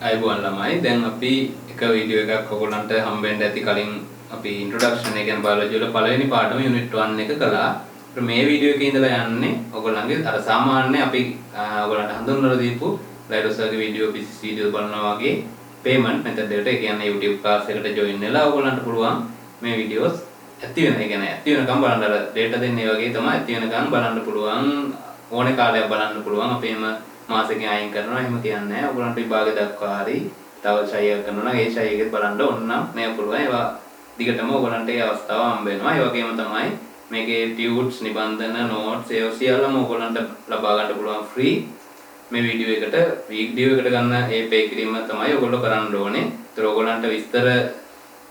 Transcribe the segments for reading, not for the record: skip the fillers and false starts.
අයිබෝන් ළමයි දැන් අපි එක වීඩියෝ එකක් ඔයගොල්ලන්ට හම්බෙන්න ඇති කලින් අපි ඉන්ට්‍රොඩක්ෂන් එක කියන්නේ බයොලොජි වල පළවෙනි පාඩම යුනිට් 1 එක කළා. ඒත් මේ වීඩියෝ එකේ ඉඳලා යන්නේ ඔයගොල්ලන්ගේ අර සාමාන්‍ය අපි ඔයගොල්ලන්ට හඳුන්වලා දීපු ලයිඩෝසර්ගේ වීඩියෝ පිසිස් වීඩියෝ බලනවා වගේ පේමන්ට් මෙතඩ් එකට ඒ කියන්නේ YouTube ක්ලාස් එකට ජොයින් වෙලා ඔයගොල්ලන්ට පුළුවන් මේ වීඩියෝස් ඇති වෙන. ඒ කියන්නේ ඇති වෙනකම් බලන්න අර ඩේටා දෙන්නේ වගේ තමයි ඇති වෙනකම් බලන්න පුළුවන්. ඕනේ කාලයක් බලන්න පුළුවන්. අපේම මාසෙකින් අයින් කරනවා එහෙම කියන්නේ නැහැ. ඔයගොල්ලන්ට විභාගෙ දක්වා හරි තව ෂය කරනවා නම් ඒ ෂය එකෙත් බලන්න ඕන නම් මේ පුළුවන්. ඒවා දිගටම ඔයගොල්ලන්ට ඒ අවස්ථාව හම්බ වෙනවා. ඒ වගේම තමයි මේකේ ටියුට්ස් නිබන්ධන නෝට්ස් ඒ සියල්ලම ඔයගොල්ලන්ට ලබා ගන්න පුළුවන් ෆ්‍රී. මේ වීඩියෝ එකට ගන්න ඒ පේ කිරීම තමයි ඔයගොල්ලෝ කරන්න ඕනේ. ඒතර ඔයගොල්ලන්ට විස්තර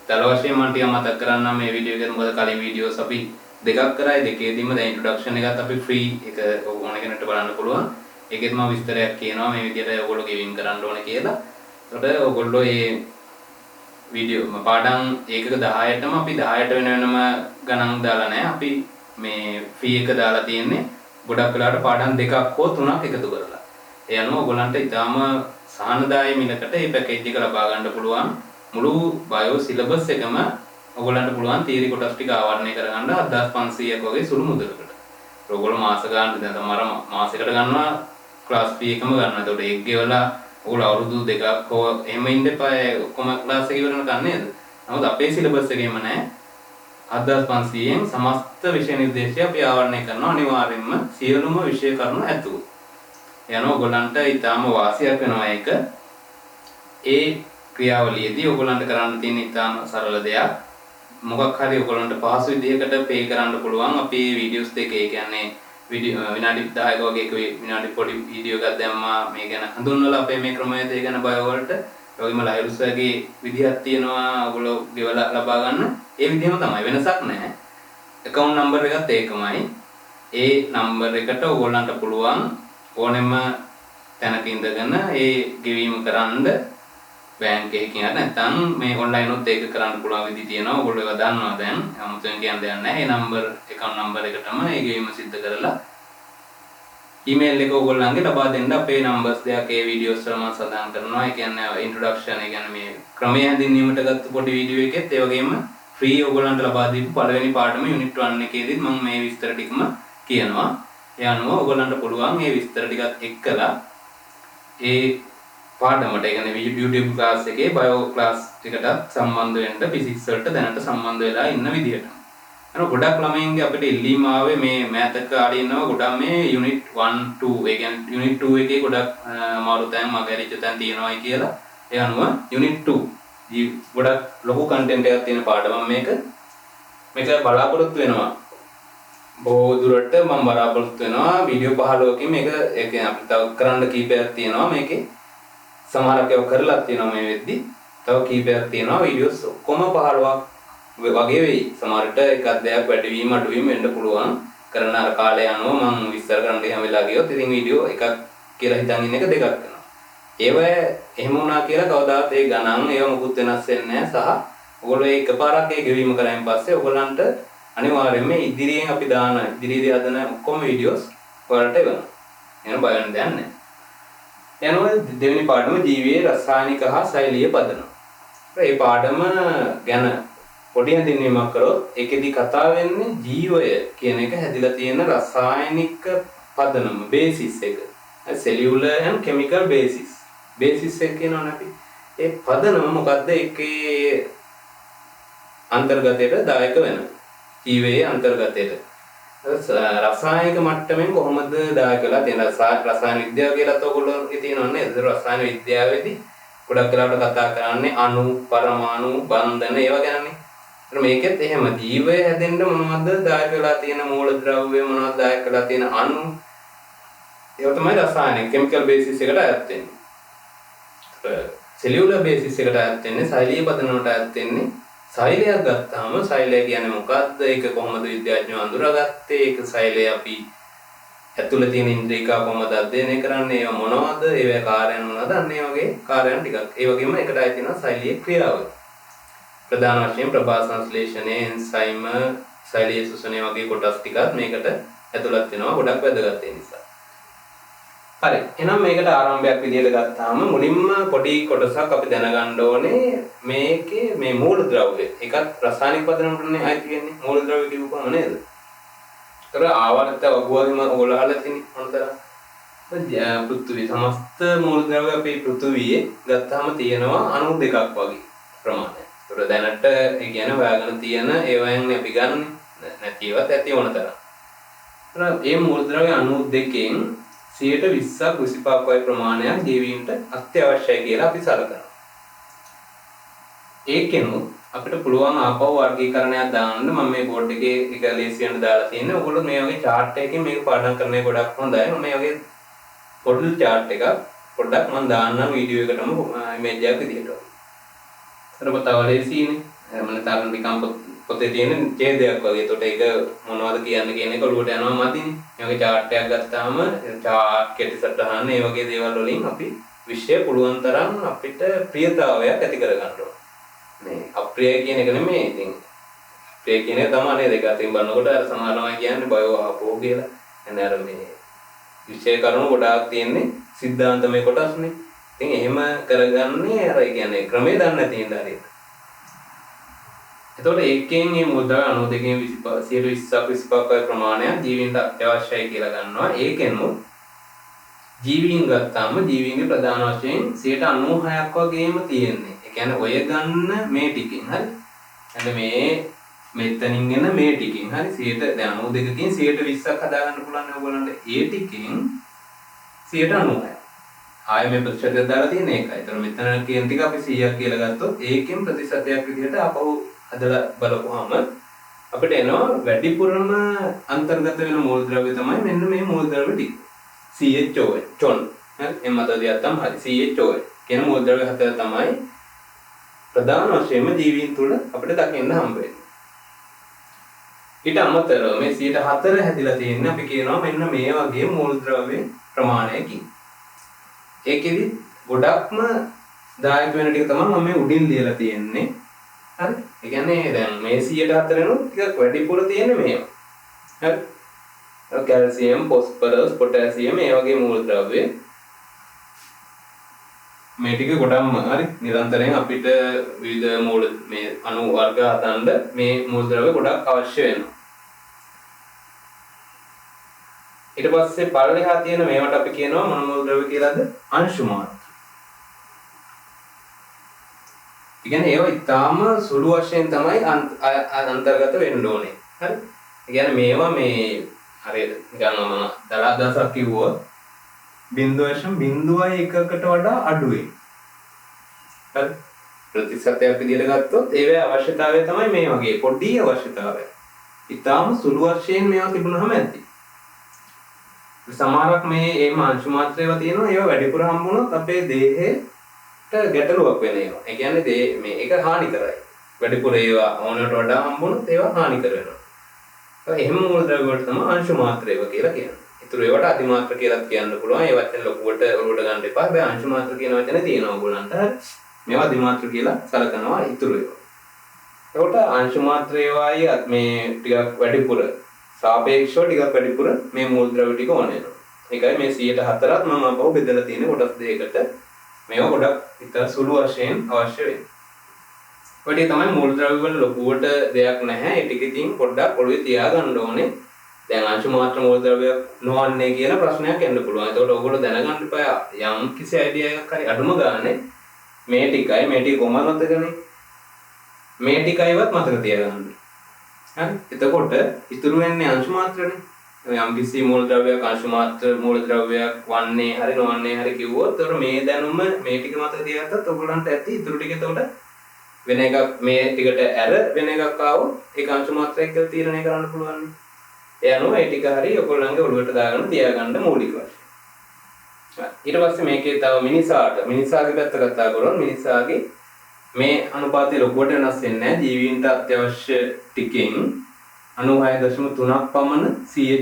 දල වශයෙන් මම ටිකක් මතක් කරන්නම් මේ වීඩියෝ එකේ. මොකද කලින් වීඩියෝස් අපි දෙකක් කරායි. දෙකේදීම දැන් ඉන්ට්‍රොඩක්ෂන් එකත් අපි ෆ්‍රී එක ඕන කෙනෙක්ට බලන්න පුළුවන්. ඒකෙත් මම විස්තරයක් කියනවා මේ විදිහට ඔයගොල්ලෝ ගෙවින් කරන්න ඕනේ කියලා. ඒකට ඔයගොල්ලෝ මේ වීඩියෝ පාඩම් ඒකක 10ටම අපි 10ට වෙනම ගණන් දාලා නැහැ. අපි මේ ෆී එක දාලා තියෙන්නේ ගොඩක් වෙලාවට පාඩම් දෙකක් හෝ තුනක් එකතු කරලා. ඒ අනුව ඔයගොල්ලන්ට ඊටාම සාහනදායී මිලකට මේ පැකේජ් එක ලබා ගන්න පුළුවන්. මුළු බයෝ සිලබස් එකම ඔයගොල්ලන්ට පුළුවන් තියරි කොටස් ටික ආවරණය කරගන්න 7500ක් වගේ සුළු මුදලකට. ඔයගොල්ලෝ මාස ගන්න දැන් තමයි මාසෙකට ගන්නවා ක්ලාස් ෆී එකම ගන්නවා. ඒකට ඒක ගෙවලා ඔයගොල්ලෝ අවුරුදු දෙකක් හෝ එහෙම ඉන්න එපා. ඔක්කොම ක්ලාස් එක ඉවරන ගන්න නේද? නමුත් අපේ සිලබස් එකේම නැහැ. 7500න් සමස්ත විෂය නිර්දේශය අපි ආවරණය කරනවා අනිවාර්යයෙන්ම සියලුම විෂය කරුණු ඇතුළු. යනවා ඔයගොල්ලන්ට ඊටාම වාසියක් වෙනවා ඒක. ඒ ක්‍රියාවලියේදී ඔයගොල්ලන්ට කරන්න තියෙන ඊටාම සරල දෙයක්. මොකක් හරි ඔයගොල්ලන්ට පහසු විදිහකට පේ කරන්න පුළුවන්. අපි වීඩියෝස් දෙකේ කියන්නේ විනාඩි 10ක වගේ එක විනාඩි පොඩි වීඩියෝ එකක් දැම්මා මේ ගැන හඳුන්වලා අපේ මේ ක්‍රමවේදය ගැන බයෝ වලට. ඒ වගේම ලයිව්ස්ගේ විදිහක් තියෙනවා ඔයගොල්ලෝ ගෙවලා ලබා ගන්න. ඒ විදිහම තමයි වෙනසක් නැහැ. account number එකත් ඒකමයි. ඒ number එකට ඔයගොල්ලන්ට පුළුවන් ඕනෙම තැනක ඉඳගෙන ඒ ගෙවීම කරන්න බැංක් එකකින් හරි නැත්නම් මේ ඔන්ලයින් උත් ඒක කරන්න පුළුවන් විදි තියෙනවා. ඔයගොල්ලෝ ඒක දන්නවා දැන්. 아무තෙන් කියන්න දෙයක් නැහැ. මේ නම්බර් account number එකටම ඒ ගෙවීම සිද්ධ කරලා email එක ඔයගොල්ලන්ගේ ලබා දෙන්න අපේ numbers දෙයක් ඒ videos වල මම සඳහන් කරනවා. ඒ කියන්නේ introduction ඒ කියන්නේ මේ ක්‍රමය හැඳින්වීමට ගත්ත පොඩි වීඩියෝ එකෙත් ඒ වගේම free ඔයගොල්ලන්ට ලබා දීපු පළවෙනි පාඩම unit 1 එකේදීත් මම මේ විස්තර ටිකම කියනවා. ඒ අනුව ඔයගොල්ලන්ට පුළුවන් මේ විස්තර ටිකත් එක්කලා ඒ පාඩමට ඒ කියන්නේ YouTube ක්ලාස් එකේ බයෝ ක්ලාස් එකටත් සම්බන්ධ වෙන්න ෆිසික්ස් වලට දැනට සම්බන්ධ වෙලා ඉන්න විදිහට. අර ගොඩක් ළමයින්ගේ අපිට ඉල්ලීම ආවේ මේ මෑත් කාලේ ඉන්නවා ගොඩක් මේ යුනිට් 1 2 ඒ කියන්නේ යුනිට් 2 එකේ ගොඩක් අමාරු තැන් මගහැරිච්ච තැන් තියෙනවායි කියලා. ඒ අනුව යුනිට් 2 ගොඩක් ලොකු කන්ටෙන්ට් එකක් තියෙන පාඩමක් මේක බලාපොරොත්තු වෙනවා. බොහෝ දුරට මම බලාපොරොත්තු වෙනවා වීඩියෝ 15කින් මේක ඒ කියන්නේ අපිට තව කරන්න කීපයක් තියෙනවා මේකේ. සමහරක් ඒවා කරලා තියෙනවා මේ වෙද්දි. තව කීපයක් තියෙනවා වීඩියෝස් ඔක්කොම 15ක් වගේ වෙයි. සමහරට එකක් දෙයක් වැඩිවීම අඩුවීම වෙන්න පුළුවන්. කරන අර කාලය අනුව මම විස්තර කරන්න හැම වෙලාව ගියොත් ඉතින් වීඩියෝ එකක් කියලා හිතන් ඉන්න එක දෙකක් වෙනවා. ඒව එහෙම වුණා කියලා කවදාවත් ඒ ගණන් ඒව මොකුත් වෙනස් වෙන්නේ නැහැ. සහ ඔයගොල්ලෝ එකපාරක් ඒ ගෙවීම කරායින් පස්සේ ඔයගොල්ලන්ට අනිවාර්යයෙන්ම ඉදිරියේදී හදන ඔක්කොම වීඩියෝස් ඔයාලට එවනවා. එන බය වෙන දෙයක් නැහැ. යනවා දෙවෙනි පාඩම ජීවයේ රසායනික හා ශෛලීය පදනම. මේ පාඩම ගැන පොඩි හඳුන්වීමක් කරොත් ඒකෙදි කතා වෙන්නේ ජීවය කියන එක හැදිලා තියෙන රසායනික පදනම බේසිස් එක. cellular and chemical basis. Basis එක කියනවනේ අපි. ඒ පදනම මොකද්ද ඒකේ අන්තර්ගතයට දායක වෙන. ජීවයේ අන්තර්ගතයට රසායනික මට්ටමින් කොහොමද දායක වෙලා තියෙන රසායන විද්‍යාව කියලාත් ඔයගොල්ලෝගේ තියෙනවනේ. ඒක රසායන විද්‍යාවේදී ගොඩක් වෙලාවට කතා කරන්නේ අණු, පරමාණු, බන්ධන ඒවා ගැනනේ. ඒත් මේකෙත් එහෙම ජීවය හැදෙන්න මොනවද දායක වෙලා තියෙන මූලද්‍රව්‍ය මොනවද දායක වෙලා තියෙන අණු ඒවා තමයි රසායනික කෙමිකල් බේසිස් එකට අයත් වෙන්නේ. සෙලියුලර් බේසිස් එකට අයත් වෙන්නේ ශෛලීය පදනමට අයත් වෙන්නේ. ශෛලයක් ගත්තාම ශෛලය කියන්නේ මොකද්ද? ඒක කොහොමද විද්‍යාඥයෝ අඳුරගත්තේ? ඒක ශෛලය අපි ඇතුළේ තියෙන ඉන්ද්‍රියකා කොහොමද අධ්‍යයනය කරන්නේ? ඒවා මොනවද? ඒවා කාර්යයන් මොනවද? අන්න ඒ වගේ කාර්යයන් ටිකක්. ඒ වගේම එකට අයිති වෙනවා ශෛලීය ක්‍රියාවල. ප්‍රධාන වශයෙන් ප්‍රභා සංශ්ලේෂණය, එන්සයිම, ශෛලීය සුසනය වගේ කොටස් ටිකක් මේකට ඇතුළත් වෙනවා. ගොඩක් වැදගත් ඒ නිසා. හරි. එහෙනම් මේකට ආරම්භයක් විදිහට ගත්තාම මුලින්ම පොඩි කොටසක් අපි දැනගන්න ඕනේ මේකේ මේ මූලද්‍රව්‍ය. ඒකත් රසායනික පදනමකටනේ ආйти වෙන්නේ. මූලද්‍රව්‍ය කියපුවම නේද? ඒතර ආවර්ත වගුවම ඕලහල තියෙන මොනතරම් පෘථිවි සමස්ත මූලද්‍රව්‍ය අපේ පෘථිවියේ ගත්තාම තියෙනවා 92ක් වගේ ප්‍රමාණයක්. ඒතර දැනට ඒ කියන්නේ හොයාගෙන තියෙන ඒවායින් අපි ගන්න නැතිවත් ඇති ඕනතරම්. ඒතර මේ මූලද්‍රව්‍ය 92කින් 20ක් 25ක් වගේ ප්‍රමාණයක් ජීවීන්ට අත්‍යවශ්‍යයි කියලා අපි සලකනවා. ඒකෙනුත් අපිට පුළුවන් ආපහු වර්ගීකරණයක් දාන්න මම මේ බෝඩ් එකේ එක ලේසියෙන් දාලා තියෙනවා. ඔයගොල්ලෝ මේ වගේ chart එකකින් මේක පාඩම් කරන්නේ ගොඩක් හොඳයි. මම මේ වගේ පොඩි chart එකක් පොඩ්ඩක් මම දාන්නම් වීඩියෝ එකටම ඉමේජ් එකක් විදිහට. අර පතාව ලේසියිනේ. මම තාරන නිකම් පොතේ තියෙන ඡේදයක් වගේ. ඒකට ඒක මොනවද කියන්නේ කියන එක ඔළුවට යනවා මතිනේ. මේ වගේ chart එකක් ගත්තාම chart කෙටි සටහන මේ වගේ දේවල් වලින් අපි විශ්ය පුළුවන් තරම් අපිට ප්‍රියතාවයක් ඇති කරගන්න ඕනේ. මේ අප්‍රිය කියන එක නෙමෙයි. ඉතින් ප්‍රිය කියන එක තමයි නේද? ඒක අතින් බලනකොට අර සමහරවල් කියන්නේ බයෝ ආපෝ කියලා. එන්නේ අර මේ විශ්ය කරුණු ගොඩාක් තියෙන්නේ සිද්ධාන්තමය කොටස්නේ. ඉතින් එහෙම කරගන්නේ අර කියන්නේ ක්‍රමේ දන්නේ නැති ඉඳලා හරියට. එතකොට ඒකෙන් මේ මුද්‍රා 92කින් 120ක් ප්‍රමාණයක් ජීවීන්ට අත්‍යවශ්‍යයි කියලා ගන්නවා. ඒකෙන්ම ජීවීන් ගත්තාම ජීවීන්ගේ ප්‍රධාන වශයෙන් 96ක් වගේම තියෙන්නේ. ඒ කියන්නේ ඔය ගන්න මේ ටිකෙන් හරි. එන්න මේ මෙතනින් එන මේ ටිකෙන් හරි 92කින් 120ක් හදාගන්න පුළුවන් ඕගොල්ලන්ට. ඒ ටිකෙන් 96ක්. ආයෙ මේ ප්‍රතිශතය දාලා තියෙන එකයි. ඒතර මෙතන කියන ටික අපි 100ක් කියලා ගත්තොත් ඒකෙන් ප්‍රතිශතයක් විදිහට අපහු හදලා බලපුවාම අපිට එනවා වැඩිපුරම අන්තර්ගත වෙන මූලද්‍රව්‍ය තමයි මෙන්න මේ මූලද්‍රව්‍ය ටික. CHON චොන්. හරි එමතදියක් තමයි CHON කියන මූලද්‍රව්‍ය හතර තමයි ප්‍රධාන වශයෙන්ම ජීවීන් තුළ අපිට දකින්න හම්බ වෙන්නේ. ඊට අමතරව මේ 104 හැදිලා තියෙන්නේ අපි කියනවා මෙන්න මේ වගේ මූලද්‍රව්‍ය ප්‍රමාණයකින්. ඒකෙදි ගොඩක්ම දායක වෙන ටික තමයි මම මේ උඩින් ලියලා තියෙන්නේ. හරි. ඒ කියන්නේ දැන් මේ 104 නුත් ටිකක් වැඩිපුර තියෙන්නේ මේවා. හරි. කැල්සියම්, ෆොස්ෆරස්, පොටෑසියම් මේ වගේ මූලද්‍රව්‍ය මේ ටික ගොඩක්ම හරි නිරන්තරයෙන් අපිට විවිධ මූල මේ අණු වර්ග හදන්න මේ මූලද්‍රව්‍ය ගොඩක් අවශ්‍ය වෙනවා. ඊට පස්සේ පළලෙහා තියෙන මේවට අපි කියනවා මොන මූලද්‍රව්‍ය කියලාද? අංශු මාත්‍ර. ඒ කියන්නේ ඒවා ඊටාම සුළු වශයෙන් තමයි අන්තර්ගත වෙන්න ඕනේ. හරි? ඒ කියන්නේ මේවා මේ හරියට නිකන් මම දලදසක් කිව්වොත් 0.01කට වඩා අඩුයි. හරි? ප්‍රතිශතයක් විදිහට ගත්තොත් ඒවේ අවශ්‍යතාවය තමයි මේ වගේ පොඩි අවශ්‍යතාවය. ඊටාම සුළු වශයෙන් මේවා තිබුණාම ඇති. සමහරක් මේ අංශු මාත්‍රේවා තියෙනවා ඒවා වැඩිපුර හම්බුනොත් අපේ දේහයට ගැටලුවක් වෙන ඒවා. ඒ කියන්නේ මේ ඒක හානි කරයි. වැඩිපුර ඒවා ඕනකට වඩා හම්බුනොත් ඒවා හානි කරනවා. ඒ එහෙම මූලද්‍රව්‍ය වලට තමයි අංශු මාත්‍රේවා කියලා කියන්නේ. ඊටු ඒවට අතිමාත්‍ර කියලාත් කියන්න පුළුවන්. ඒ වචන ලොකුවට ඔලුවට ගන්න එපා. හැබැයි අංශු මාත්‍ර කියන වචනේ තියෙනවා ඕගොල්ලන්ට. මේවා අතිමාත්‍ර කියලා සලකනවා ඊටු ඒවා. ඒකට අංශු මාත්‍රේවායි මේ ටිකක් වැඩිපුර සාපේක්ෂව ටිකක් වැඩිපුර මේ මූලද්‍රව්‍ය ටික ඕන වෙනවා. ඒකයි මේ 104ත් මම අපහු බෙදලා තියෙන කොටස් දෙකකට මේවා ගොඩක් විතර සුළු වශයෙන් අවශ්‍ය වෙන්නේ. ඔය තමයි මූලද්‍රව්‍ය වල ලොකුවට දෙයක් නැහැ. ඒ ටික ඉතින් පොඩ්ඩක් ඔළුවේ තියාගන්න ඕනේ. දැන් අංශු මාත්‍ර මූලද්‍රව්‍ය නොවන්නේ කියන ප්‍රශ්නයක් එන්න පුළුවන්. ඒකට ඔයගොල්ලෝ දැනගන්න එපා යම් කිසි අයිඩියා එකක් හරි අඩුම ගානේ මේ ටිකයි මේ ටික කොහොමද මතකනේ. මේ ටිකයිවත් මතක තියාගන්න. හරි? එතකොට ඉතුරු වෙන්නේ අංශු මාත්‍රනේ. යම් කිසි මූලද්‍රව්‍යයක් අංශු මාත්‍ර මූලද්‍රව්‍යයක් වන්නේ හරි නොවන්නේ හරි කිව්වොත් ඒතර මේ දැනුම මේ ටික මතක තියාගත්තත් ඔයගොල්ලන්ට ඇති ඉතුරු ටික එතකොට වෙන එකක් මේ ටිකට ඇර වෙන එකක් ආවොත් ඒක අංශු මාත්‍රයක් කියලා තීරණය කරන්න පුළුවන්. ඒ අනුව ඒ ටික හරි ඔයගොල්ලන්ගේ ඔළුවට දාගෙන තියාගන්න මූලික වශයෙන්. ඊට පස්සේ මේකේ තව මිනිසාගේ පැත්ත කතා කරොත් මිනිසාගේ මේ අනුපාතය ලොකුවට වෙනස් වෙන්නේ නැහැ. ජීවීන්ට අත්‍යවශ්‍ය ටිකෙන් 96.3ක් පමණ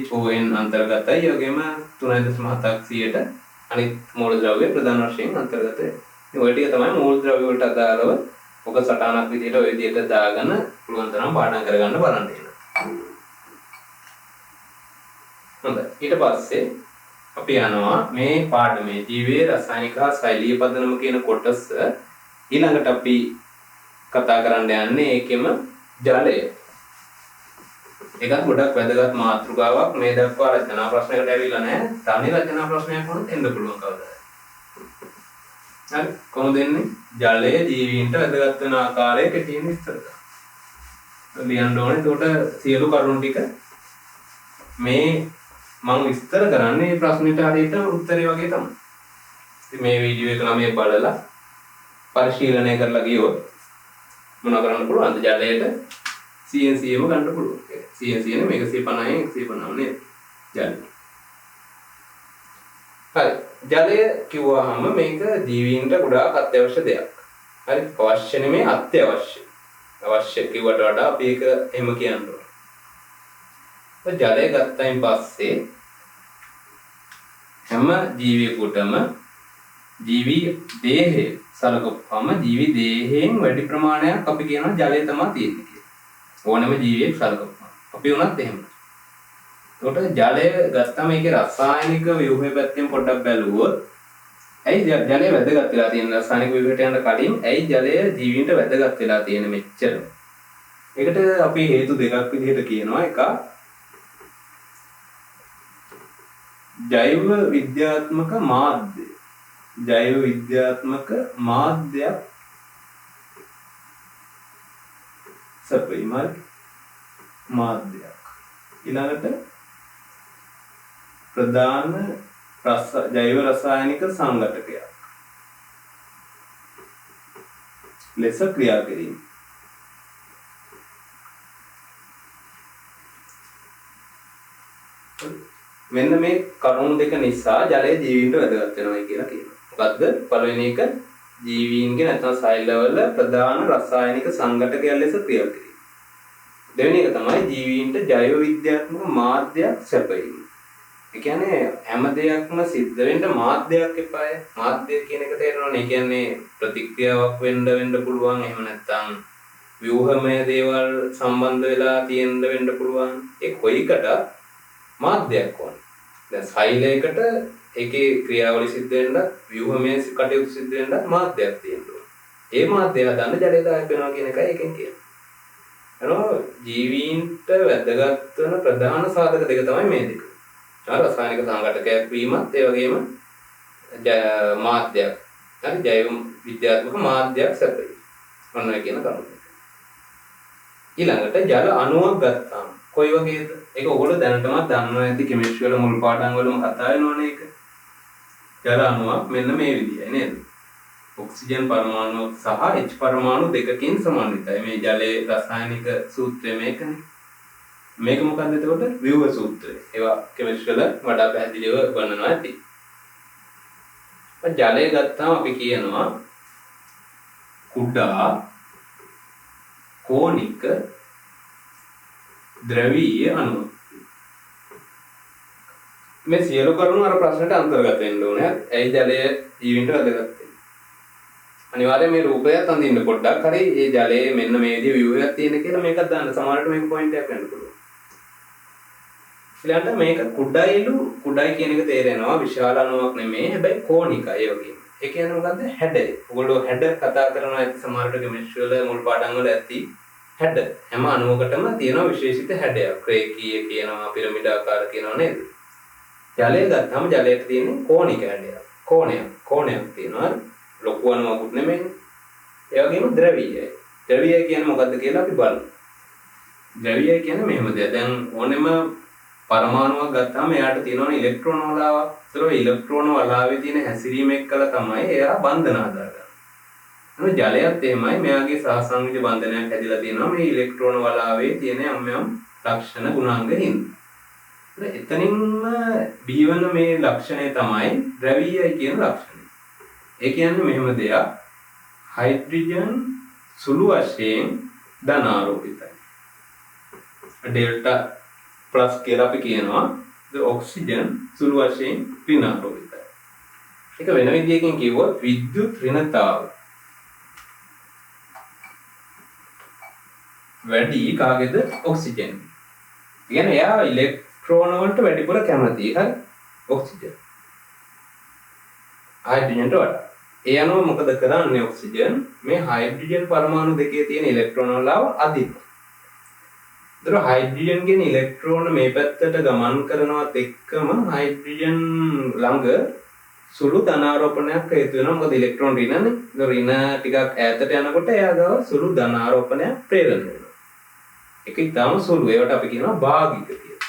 CHON අන්තර්ගතයි. ඒ වගේම 3.7%ට අනිත් මූලද්‍රව්‍ය ප්‍රධාන වශයෙන් අන්තර්ගත වෙනවා. ඉතින් ඔය ටික තමයි මූලද්‍රව්‍ය වලට අදාළව ඔක සටහනක් විදිහට ඔය විදිහට දාගෙන පුළුවන් තරම් පාඩම් කරගන්න බලන්න. හොඳයි. ඊට පස්සේ අපි යනවා මේ පාඩමේ ජීවයේ රසායනික හා ශෛලීය පදනම කියන කොටස ඊළඟට අපි කතා කරන්න යන්නේ ඒකෙම ජලය. ඒකත් ගොඩක් වැදගත් මාතෘකාවක්. මේ දක්වා රචනා ප්‍රශ්නයකට ඇවිල්ලා නැහැ. තනි රචනා ප්‍රශ්නයක් වුණත් එන්න පුළුවන් කවදාද. හරි කොහොමද එන්නේ? ජලය ජීවීන්ට වැදගත් වෙන ආකාරය කෙටියෙන් විස්තර කරනවා. ලියන්න ඕනේ. ඒකට සියලු කරුණු ටික මේ මම විස්තර කරන්නේ ප්‍රශ්නෙට හරියට උත්තරේ වගේ තමයි. ඉතින් මේ වීඩියෝ එක ළමයි බලලා පරිශීලනය කරලා ගියොත් මොනවා කරන්න පුළුවන්ද? ජලයට CNCම ගන්න පුළුවන්. CNC නේ මේක 150න් 150 නේද? ජලය. හරි. ජලය කිව්වහම මේක ජීවීන්ට ගොඩාක් අත්‍යවශ්‍ය දෙයක්. හරි. අවශ්‍ය නෙමෙයි අත්‍යවශ්‍ය. අවශ්‍ය කිව්වට වඩා අපි ඒක එහෙම කියන්න ඕනේ. ජලය ගත්තයින් පස්සේ හැම ජීවියෙකුටම ජීවි දේහය සලකපුවම ජීවි දේහයෙන් වැඩි ප්‍රමාණයක් අපි කියනවා ජලය තමයි තියෙන්නේ කියලා. ඕනෑම ජීවියෙක් සලකපුවම. අපි උනත් එහෙම. ඒකට ජලය ගත්තම ඒකේ රසායනික ව්‍යුහය පැත්තෙන් පොඩ්ඩක් බැලුවොත් ඇයි ජලය වැදගත් වෙලා තියෙන්නේ රසායනික ව්‍යුහයට යන කලින් ඇයි ජලය ජීවීන්ට වැදගත් වෙලා තියෙන්නේ මෙච්චර? ඒකට අපි හේතු දෙකක් විදිහට කියනවා. එකක් ජෛව විද්‍යාත්මක මාධ්‍ය. ජෛව විද්‍යාත්මක මාධ්‍යයක් සපයීම මාධ්‍යයක්. ඊළඟට ප්‍රධාන ජෛව රසායනික සංඝටකයක් ලෙස ක්‍රියා කිරීම. මෙන්න මේ කරුණු දෙක නිසා ජලය ජීවීන්ට වැදගත් වෙනවා කියලා කියනවා. මොකද්ද? පළවෙනි එක ජීවීන්ගේ නැත්නම් සෛලවල ප්‍රධාන රසායනික සංඝටකයක් ලෙස ක්‍රියා කිරීම. දෙවෙනි එක තමයි ජීවීන්ට ජෛව විද්‍යාත්මක මාධ්‍යයක් සැපයීම. ඒ කියන්නේ හැම දෙයක්ම සිද්ධ වෙන්න මාධ්‍යයක් එපාය. මාධ්‍ය කියන එක තේරෙනවනේ. ඒ කියන්නේ ප්‍රතික්‍රියාවක් වෙන්න පුළුවන්. එහෙම නැත්නම් ව්‍යුහමය දේවල් සම්බන්ධ වෙලා තියෙන්න වෙන්න පුළුවන්. ඒ කොයිකට මාධ්‍යයක් ඕනේ. දැන් සෛලයකට ඒකේ ක්‍රියාවලිය සිද්ධ වෙන්න ව්‍යුහමය කටයුතු සිද්ධ වෙන්න මාධ්‍යයක් තියෙනවා. ඒ මාධ්‍යය හදන්න ජලය දායක වෙනවා කියන එකයි එකෙන් කියන්නේ. එනවා ජීවීන්ට වැදගත් වෙන ප්‍රධාන සාධක දෙක තමයි මේ දෙක. රසායනික සංඝටකයක් වීමත් ඒ වගේම මාධ්‍යයක්. හරි ජෛව විද්‍යාත්මක මාධ්‍යයක් සැපයි. ඔන්න ඔය කියන කරුණ. ඊළඟට ජල අණුවක් ගත්තාම කොයි වගේද? ඒක ඔයගොල්ලෝ දැනටමත් දන්නවා ඇති කෙමිස්ට්‍රි වල මුල් පාඩම් වලම කතා වෙනවනේ ඒක. ජල අණුවක් මෙන්න මේ විදිහයි නේද? ඔක්සිජන් පරමාණු සහ H පරමාණු දෙකකින් සමන්විතයි. මේ ජලයේ රසායනික සූත්‍රය මේකනේ. මේක මොකක්ද එතකොට? ව්‍යුහ සූත්‍රය. ඒවා කෙමිස්ට්‍රි වල වඩා පැහැදිලිව ගන්නනවා ඇති. ජලය ගත්තාම අපි කියනවා කුඩා කෝණික ද්‍රවීය අණු. මේ සියලු කරුණු අර ප්‍රශ්නට අන්තර්ගත වෙන්න ඕනේ. ඇයි ජලය ජීවින්ට වැදගත් වෙන්නේ? අනිවාර්යයෙන් මේ රූපයත් අඳින්න පොඩ්ඩක් හරි ඒ ජලයේ මෙන්න මේ විදිහේ ව්‍යුහයක් තියෙන කියලා මේකක් දාන්න. සමහරවිට මේක පොයින්ට් එකක් වෙන්න පුළුවන්. ඊළඟට මේක කුඩයි කියන එක තේරෙනවා විශාල අණුවක් නෙමෙයි. හැබැයි කෝණිකයි ඒ වගේ. ඒ කියන්නේ මොකද්ද? හැඩය. ඔයගොල්ලෝ හැඩ කතා කරනවා ඇති සමහරවිට කෙමිස්ට්‍රි වල මුල් පාඩම් වල ඇති. හැඩ හැම අණුවකටම තියෙන විශේෂිත හැඩයක්. රේඛීය කියනවා, පිරමිඩ ආකාර කියනවා නේද? ජලය ගත්තම ජලයට තියෙන කෝණික හැඩයක්. කෝණයක් තියෙනවා. ලොකු අණුවකුත් නෙමෙයි. ඒ වගේම ද්‍රවීයයි. ද්‍රවීය කියන්නේ මොකද්ද කියලා අපි බලමු. ද්‍රවීය කියන්නේ මෙහෙම දෙයක්. දැන් ඕනෙම පරමාණුවක් ගත්තාම එයාට තියෙනවනේ ඉලෙක්ට්‍රෝන වලාවක්. ඒතර ඉලෙක්ට්‍රෝන වලාවේ තියෙන හැසිරීම එක්කලා තමයි එයා බන්ධන හදාගන්නේ. ජලයත් එහෙමයි. මෙයාගේ සහසංයෝජ බන්ධනයක් හැදිලා තියෙනවා මේ ඉලෙක්ට්‍රෝන වලාවේ තියෙන යම් ලක්ෂණ ගුණාංග හින්දා. එතනින්ම බිහිවන මේ ලක්ෂණය තමයි ද්‍රවීයයි කියන ලක්ෂණය. ඒ කියන්නේ මෙහෙම දෙයක්. හයිඩ්‍රජන් සුළු වශයෙන් ධනාරෝපිතයි. ඩෙල්ටා ප්ලස් කියලා අපි කියනවා. ඔක්සිජන් සුළු වශයෙන් ඍණාරෝපිතයි. ඒක වෙන විදියකින් කිව්වොත් විද්‍යුත් ඍණතාව වැඩි කාගේද? ඔක්සිජන්. කියන්නේ එයා ඉලෙක්ට්‍රෝන වලට වැඩිපුර කැමතියි. හරි? ඔක්සිජන්. හයිඩ්‍රජන්ට වඩා. ඒ අනුව මොකද කරන්නේ ඔක්සිජන් මේ හයිඩ්‍රජන් පරමාණු දෙකේ තියෙන ඉලෙක්ට්‍රෝන වලව අදිනවා. ඒතර හයිඩ්‍රජන් කියන ඉලෙක්ට්‍රෝන මේ පැත්තට ගමන් කරනවත් එක්කම හයිඩ්‍රජන් ළඟ සුළු ධනාරෝපණයක් හේතු වෙනවා. මොකද ඉලෙක්ට්‍රෝන ඍණනේ. ඒතර ඍණ ටිකක් ඈතට යනකොට එයා ගාව සුළු ධනාරෝපණයක් ප්‍රේරණය වෙනවා. ඒක ඊටාම සුළු. ඒවට අපි කියනවා භාගික කියලා.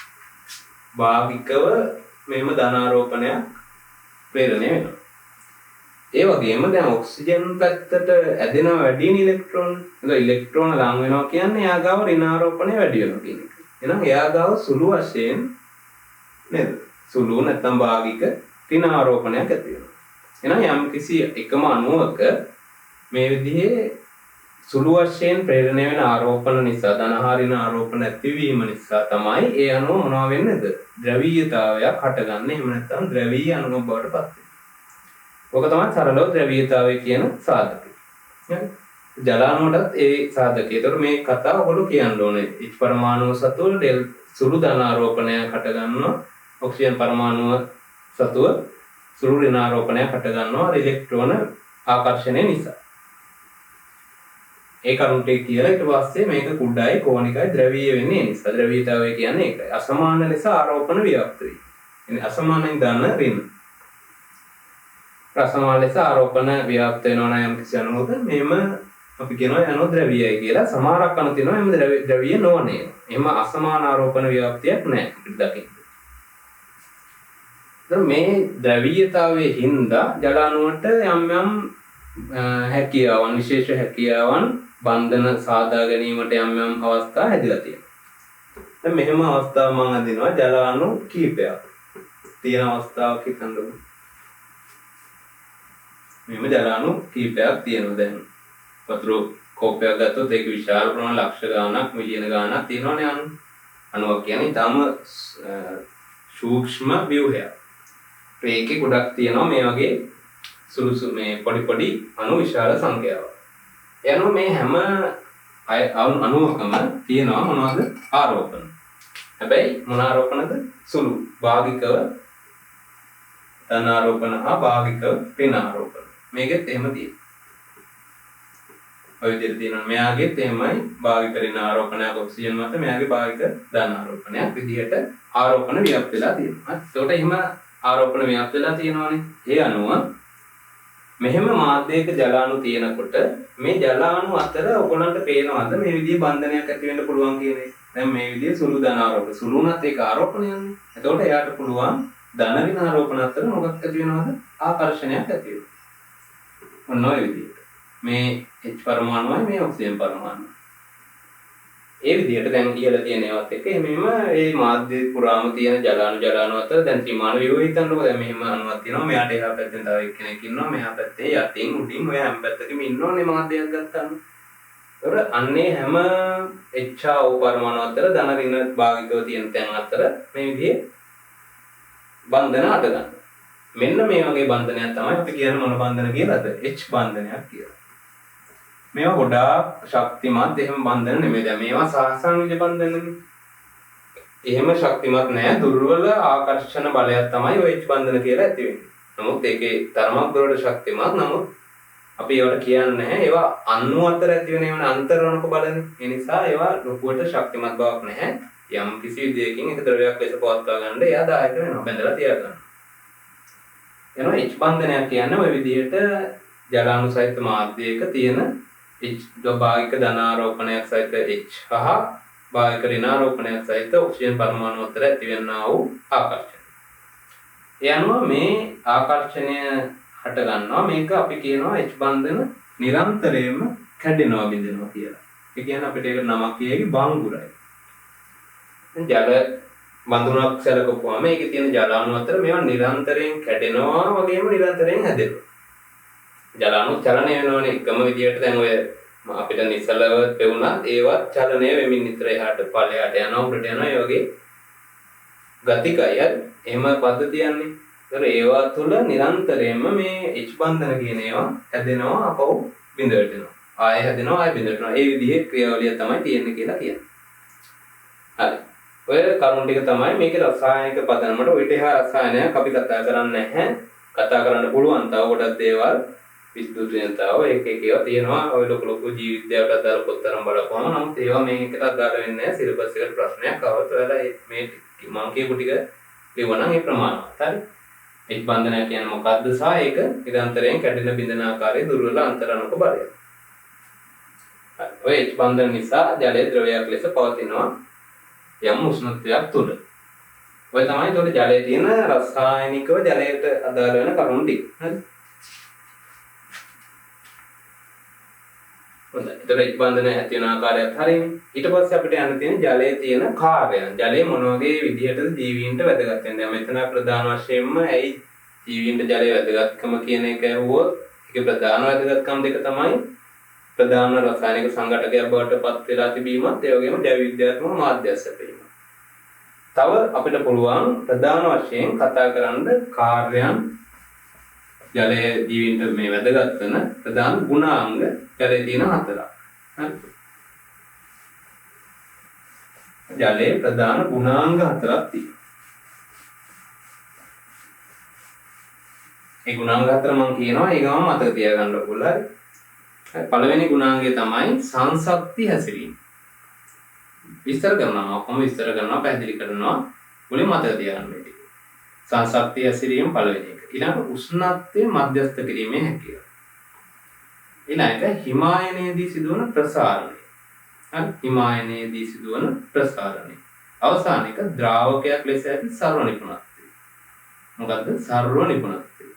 භාගිකව මෙහෙම ධනාරෝපණයක් ප්‍රේරණය වෙනවා. ඒ වගේම දැන් ඔක්සිජන් පැත්තට ඇදෙන වැඩි ඉලෙක්ට්‍රෝන. ඒක ඉලෙක්ට්‍රෝන ලං වෙනවා කියන්නේ එයා ගාව ඍණාරෝපණය වැඩි වෙනවා කියන එක. එහෙනම් එයා ගාව සුළු වශයෙන් නේද? සුළු නැත්නම් භාගික ඍණාරෝපණයක් ඇති වෙනවා. එහෙනම් යම් කිසි එකම අණුවක මේ විදිහේ සුළු වශයෙන් ප්‍රේරණය වෙන ආරෝපණ නිසා ධනහාරින ආරෝපණ ඇතිවීම නිසා තමයි ඒ අණුව මොනවා වෙන්නේද? ද්‍රවීයතාවයක් හටගන්නේ. එහෙම නැත්නම් ද්‍රවීය අණුවක් බවට පත් වෙන්නේ. ඔක තමයි සරලව ද්‍රවීයතාවය කියන සාධකය. හරි. ජල අණුවටත් ඒ සාධකය. ඒතකොට මේ කතාව ඔයගොල්ලෝ කියන්න ඕනේ. H පරමාණුව සතුව සුළු ධනාරෝපණයක් හට ගන්නවා. ඔක්සිජන් පරමාණුව සතුව සුළු ඍණාරෝපණයක් හට ගන්නවා ඉලෙක්ට්‍රෝන ආකර්ෂණය නිසා. ඒ කරුණ ටික කියලා ඊට පස්සේ මේක කුඩායි කෝණිකයි ද්‍රවීය වෙන්නේ ඒ නිසා. ද්‍රවීයතාවය කියන්නේ ඒකයි. අසමාන ලෙස ආරෝපණ ව්‍යාප්ත වීම. එන්නේ අසමානෙන් දාන ඍණ. අසමාන ලෙස ආරෝපණ ව්‍යාප්ත වෙනවා නම් යම් කිසි අණුවක මෙහෙම අපි කියනවා යනෝ ද්‍රවීයයි කියලා. සමහරක් අණු තියෙනවා එහෙම ද්‍රවීය නොවනේ. එහෙම අසමාන ආරෝපණ ව්‍යාප්තියක් නැහැ අපිට දකින්න. දැන් මේ ද්‍රවීයතාවයේ හින්දා ජල අණුවට යම් යම් හැකියාවන් විශේෂ හැකියාවන් බන්ධන සාදා ගැනීමට යම් යම් අවස්ථා හැදිලා තියෙනවා. දැන් මෙහෙම අවස්ථා මම අඳිනවා ජල අණු කීපයක්. තියෙන අවස්ථාවක් හිතන්නකො. මෙහෙම ජල අණු කීපයක් තියෙනවා දැන්. වතුර කෝපයක් ගත්තොත් ඒක විශාල ප්‍රමාණ ලක්ෂ ගාණක් මිලියන ගාණක් තියෙනවනේ අණු. අණුවක් කියන්නේ ඊටම සූක්ෂම ව්‍යුහයක්. ඒකේ ගොඩක් තියෙනවා මේ වගේ සුළුසු මේ පොඩි අණු විශාල සංඛ්‍යාවක්. එනවා මේ හැම අණුවකම තියෙනවා මොනවද? ආරෝපණ. හැබැයි මොන ආරෝපණද? සුළු භාගිකව ධනාරෝපණ හා භාගිකව ඍණාරෝපණ. මේකෙත් එහෙම තියෙනවා. ඔය විදිහට තියෙනවා. මෙයාගෙත් එහෙමයි භාගික ඍණාරෝපණයක් ඔක්සිජන් මත මෙයාගේ භාගික ධනාරෝපණයක් විදිහට ආරෝපණ ව්‍යාප්ත වෙලා තියෙනවා. ඒකට එහෙම ආරෝපණ ව්‍යාප්ත වෙලා තියෙනවානේ. ඒ අනුව මෙහෙම මාධ්‍යයක ජල අණු තියෙනකොට මේ ජල අණු අතර ඔයගොල්ලන්ට පේනවද මේ විදිහේ බන්ධනයක් ඇති වෙන්න පුළුවන් කියන එක? දැන් මේ විදිහේ සුළු ධනාරෝපණ සුළුනත් ඒක ආරෝපණයන්නේ. එතකොට එයාට පුළුවන් ධන ඍණ ආරෝපණ අතර මොකක් ඇති වෙනවද? ආකර්ෂණයක් ඇති වෙනවා. ඔන්න ඔය විදිහට. මේ H පරමාණුවයි මේ ඔක්සිජන් පරමාණුවයි. ඒ විදිහට දැන් කියලා තියෙන ඒවාත් එක්ක මෙහෙම මේ මාධ්‍ය පුරාම තියෙන ජල අණු අතර දැන් ත්‍රිමාන ව්‍යුහය හිතන්නකො. දැන් මෙහෙම අණුවක් තියෙනවා. මෙයාට එහා පැත්තෙන් තව එක්කෙනෙක් ඉන්නවා. මෙහා පැත්තේ යටින් උඩින් ඔය හැම පැත්තකම ඉන්නෝනේ මාධ්‍යයක් ගත්තාම. ඒතර අන්නේ හැම HO පරමාණු අතර ධන ඍණ භාගිකව තියෙන තැන් අතර මේ විදිහේ බන්ධන හට ගන්නවා. මෙන්න මේ වගේ බන්ධනයක් තමයි අපි කියන්නේ මොන බන්ධන කියලාද? H බන්ධනයක් කියලා. මේවා ගොඩාක් ශක්තිමත් එහෙම බන්ධන නෙමෙයි. දැන් මේවා සාසංවිජ බන්ධනනේ. එහෙම ශක්තිමත් නෑ. දුර්වල ආකර්ෂණ බලයක් තමයි ඔය H බන්ධන කියලා ඇති වෙන්නේ. නමුත් ඒකේ තරමක් දුරට ශක්තිමත්. නමුත් අපි ඒවට කියන්නේ නැහැ. ඒවා අණු අතර ඇති වෙන ඒවා අන්තරණක බලනේ. ඒ නිසා ඒවා ලොකුවට ශක්තිමත් බවක් නැහැ. යම් කිසි විදියකින් ඒක ද්‍රවයක් ලෙස පවත්වා ගන්න එයා දායක වෙනවා. බැඳලා තියාගන්න. එනවා H බන්ධනයක් කියන්නේ ওই විදිහට ජල අණු සහිත මාධ්‍යයක තියෙන H භාගික ධනාරෝපණයක් සහිත H හා භාගික ඍණාරෝපණයක් සහිත ඔක්සිජන් පරමාණු අතර ඇතිවෙනා වූ ආකර්ෂණය. ඒ අනුව මේ ආකර්ෂණය හට ගන්නවා. මේක අපි කියනවා H බන්ධන නිරන්තරයෙන්ම කැඩෙනවා බිඳෙනවා කියලා. ඒ කියන්නේ අපිට ඒක නමක් කියේවි බංගුරයි. ජල බඳුනක් සැලකුවාම ඒකේ තියෙන ජල අණු අතර මේවා නිරන්තරයෙන් කැඩෙනවා වගේම නිරන්තරයෙන් හැදෙනවා. ජල අණු චලනය වෙනවනේ එකම විදියට. දැන් ඔය අපිට නිසලව පෙවුනත් ඒවත් චලනය වෙමින් නිතර එහාට පල්ලෙහාට යනවා උඩට යනවා. ඒ වගේ ගතිකය එහෙම පද්ධතියන්නේ. ඒතර ඒවා තුළ නිරන්තරයෙන්ම මේ H බන්ධන කියන ඒවා හැදෙනවා අපව බිඳ වැටෙනවා. ආයෙ හැදෙනවා ආයෙ බිඳ වැටෙනවා. ඒ විදිහේ ක්‍රියාවලිය තමයි තියෙන්නේ කියලා කියන්නේ. හරි. ඔය කරුණ ටික තමයි මේකේ රසායනික පදනමට ඔය ටික රසායනයක් අපි කතා කරන්නේ නැහැ. කතා කරන්න පුළුවන් තව ගොඩක් දේවල් විද්‍යුත් ජනතාව එක එක ඒවා තියෙනවා ඔය ලොකු ජීවිතයට අදාළ පොත්තරම් බලපුවම නමුත් ඒවා මේකට අදාළ වෙන්නේ නැහැ සිලබස් එකට ප්‍රශ්නයක් આવත් ඔයාලා මේ මම කියපු ටික ලියවනම් ඒ ප්‍රමාණවත් හරි එච් බන්ධනය කියන්නේ මොකක්ද සහ ඒක නිරන්තරයෙන් කැඩෙන බිඳෙන ආකාරයේ දුර්වල අන්තරාණුක බලය හරි ඔය එච් බන්ධන නිසා ජලය ද්‍රවයක් ලෙස පවතිනවා යම් උෂ්ණත්වයක් තුල ඔය තමයි ඒතකොට ජලයේ තියෙන රසායනිකව ජලයට අදාළ වෙන කරුණු ටික හරි හොඳයි. ඒතර එච් බන්ධනය ඇති වෙන ආකාරයත් හරිනේ. ඊට පස්සේ අපිට යන්න තියෙන ජලයේ තියෙන කාර්යයන්. ජලය මොන වගේ විදිහටද ජීවීන්ට වැදගත් වෙන්නේ? දැන් මෙතන ප්‍රධාන වශයෙන්ම ඇයි ජීවීන්ට ජලයේ වැදගත්කම කියන එක ඇහුවොත් ඒකේ ප්‍රධාන වැදගත්කම් දෙක තමයි ප්‍රධාන රසායනික සංඝටකයක් බවට පත් වෙලා තිබීමත් ඒ වගේම ජෛව විද්‍යාත්මක මාධ්‍යයක් සැපයීම. තව අපිට පුළුවන් ප්‍රධාන වශයෙන් කතා කරන්න කාර්යයන් ජලයේ ජීවීන්ට මේ වැදගත් වෙන ප්‍රධාන ගුණාංග ජලයේ තියෙන හතරක්. හරි. ජලයේ ප්‍රධාන ගුණාංග හතරක් තියෙනවා. ඒ ගුණාංග හතර මම කියනවා ඒ ගමන් මතක තියාගන්න ඕගොල්ලෝ හරි. පළවෙනි ගුණාංගය තමයි සංසක්ති හැසිරීම. විස්තර කරනවා ඔක්කොම විස්තර කරනවා පැහැදිලි කරනවා මුලින් මතක තියාගන්න ඕනේ. සංසක්ති හැසිරීම පළවෙනි එක. ඊළඟ උෂ්ණත්වය මධ්‍යස්ථ කිරීමේ හැකියාව. ඊළඟට හිමායනයේදී සිදුවන ප්‍රසාරණය. හරි හිමායනයේදී සිදුවන ප්‍රසාරණය. අවසාන එක ද්‍රාවකයක් ලෙස ඇති සර්ව නිපුණත්වය. මොකද්ද සර්ව නිපුණත්වය?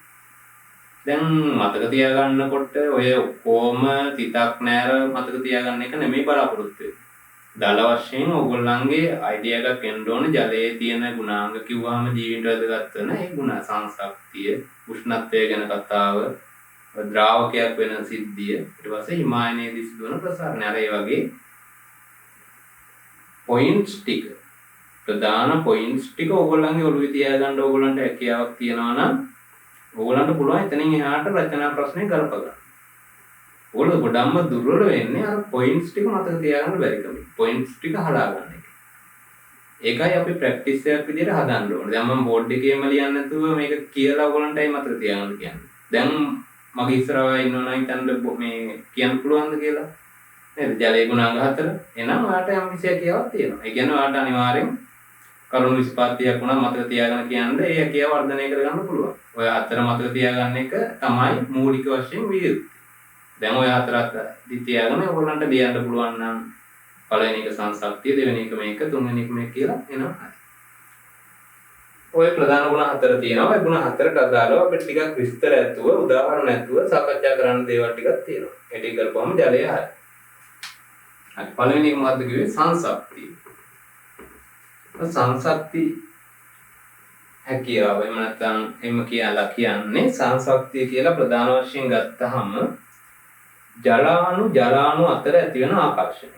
දැන් මතක තියාගන්නකොට ඔය කොම තිතක් නෑර මතක තියාගන්න එක නෙමෙයි බලාපොරොත්තු වෙන්නේ. දල වශයෙන් ඕගොල්ලන්ගේ අයිඩියා එකක් එන්න ඕන ජලයේ තියෙන ගුණාංග කිව්වම ජීවිත වැදගත් වෙන ඒ ගුණ සංසක්තිය උෂ්ණත්වය ගැන කතාව ද්‍රාවකයක් වෙන සිද්ධිය ඊට පස්සේ හිමායනයේදී සිදුවන ප්‍රසාරණය අර ඒ වගේ පොයින්ට්ස් ටික ප්‍රධාන පොයින්ට්ස් ටික ඕගොල්ලන්ගේ ඔළුවේ තියාගන්න ඕගොල්ලන්ට හැකියාවක් තියෙනවා නම් ඕගොල්ලන්ට පුළුවන් එතනින් එහාට රචනා ප්‍රශ්නේ ගලප ගන්න. ඕගොල්ලෝ ගොඩක්ම දුර්වල වෙන්නේ අර පොයින්ට්ස් ටික මතක තියාගන්න බැරි කම. පොයින්ට්ස් ටික හදාගන්න එක. ඒකයි අපි ප්‍රැක්ටිස් එකක් විදිහට හදන්න ඕනේ. දැන් මම බෝඩ් එකේම ලියන්නේ නැතුව මේක කියලා ඕගොල්ලන්ටයි මතක තියාගන්න කියන්නේ. දැන් මගේ ඉස්සරහා ඉන්නවනම් හිතන්න මේ කියන්න පුළුවන්ද කියලා? නේද? ජලයේ ගුණාංග 4. එහෙනම් ඔයාලට යම් කිසි හැකියාවක් තියෙනවා. ඒ කියන්නේ ඔයාලට අනිවාර්යෙන් කරුණු 25ක් වුණා මතක තියාගෙන කියන්නේ ඒ හැකියාව වර්ධනය කරගන්න පුළුවන්. ඔය 4 මතක තියාගන්න එක තමයි මූලික වශයෙන් විය යුත්තේ. දැන් ඔය 4ක් තියාගෙන ඔයගොල්ලන්ට ලියන්න පුළුවන් නම් පළවෙනි එක සංසක්තිය දෙවෙනි එක මේක තුන්වෙනි එක මේක කියලා එනවා හරි. ඔය ප්‍රධාන ගුණ 4 තියෙනවා. ඒ ගුණ 4ට අදාළව අපිට ටිකක් විස්තර ඇතුව උදාහරණ ඇතුව සාකච්ඡා කරන්න දේවල් ටිකක් තියෙනවා. ඒ ටික කරපුවම ජලය හරි. හරි පළවෙනි එක මොකද්ද කිව්වේ සංසක්තිය. සංසක්ති හැකියාව එහෙම නැත්නම් එහෙම කියලා කියන්නේ සංසක්තිය කියලා ප්‍රධාන වශයෙන් ගත්තහම ජලාණු අතර ඇති වෙන ආකර්ෂණය.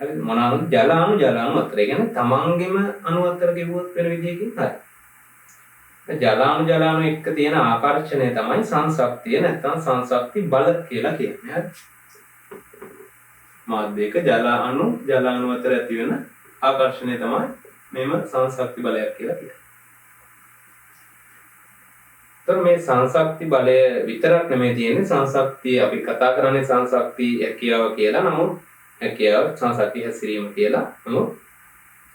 හරිද? මොනවාද ජලාණු අතර. ඒ කියන්නේ තමන්ගෙම අණු අතර කිව්වොත් වෙන විදිහකින් හරි. ජලාණු එක්ක තියෙන ආකර්ෂණය තමයි සංසක්තිය නැත්නම් සංසක්ති බල කියලා කියන්නේ. හරි. මාධ්‍යයක ජලාණු අතර ඇති වෙන ආකර්ෂණය තමයි මේම සංසක්ති බලයක් කියලා කියන්නේ. මේ සංසක්ති බලය විතරක් නෙමෙයි තියෙන්නේ සංසක්තිය අපි කතා කරන්නේ සංසක්ති හැකියාව කියලා. නමුත් හැකියාව සංසක්ති හැසිරීම කියලා. නමුත්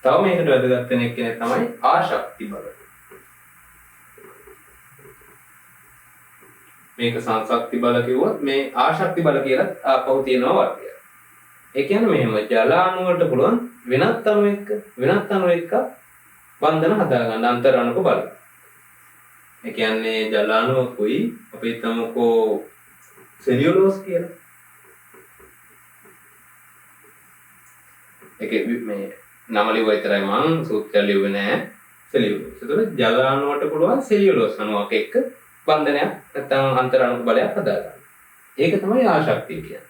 තව මේකට වැදගත් වෙන එක තමයි ආශක්ති බල. මේක සංසක්ති බල කිව්වොත් මේ ආශක්ති බල කියලා ආපහු තියෙනවා වර්ගය. ඒ කියන්නේ මෙහෙම ජලාණු වලට පුළුවන් වෙනත් අණු එක්ක බන්ධන හදාගන්න අන්තරාණුක බල. ඒ කියන්නේ ජලාණුකුයි අපි හිතමුකෝ සෙලියුලෝස් කියලා. ඒකේ මේ නම ලියුව විතරයි මං සූත්‍රය ලියුවේ නෑ සෙලියුලෝස්. ඒතකොට ජලාණුවට පුළුවන් සෙලියුලෝස් අණුවක් එක්ක බන්ධනයක් නැත්නම් අන්තරාණුක බලයක් හදාගන්න. ඒක තමයි ආශක්තිය කියන්නේ.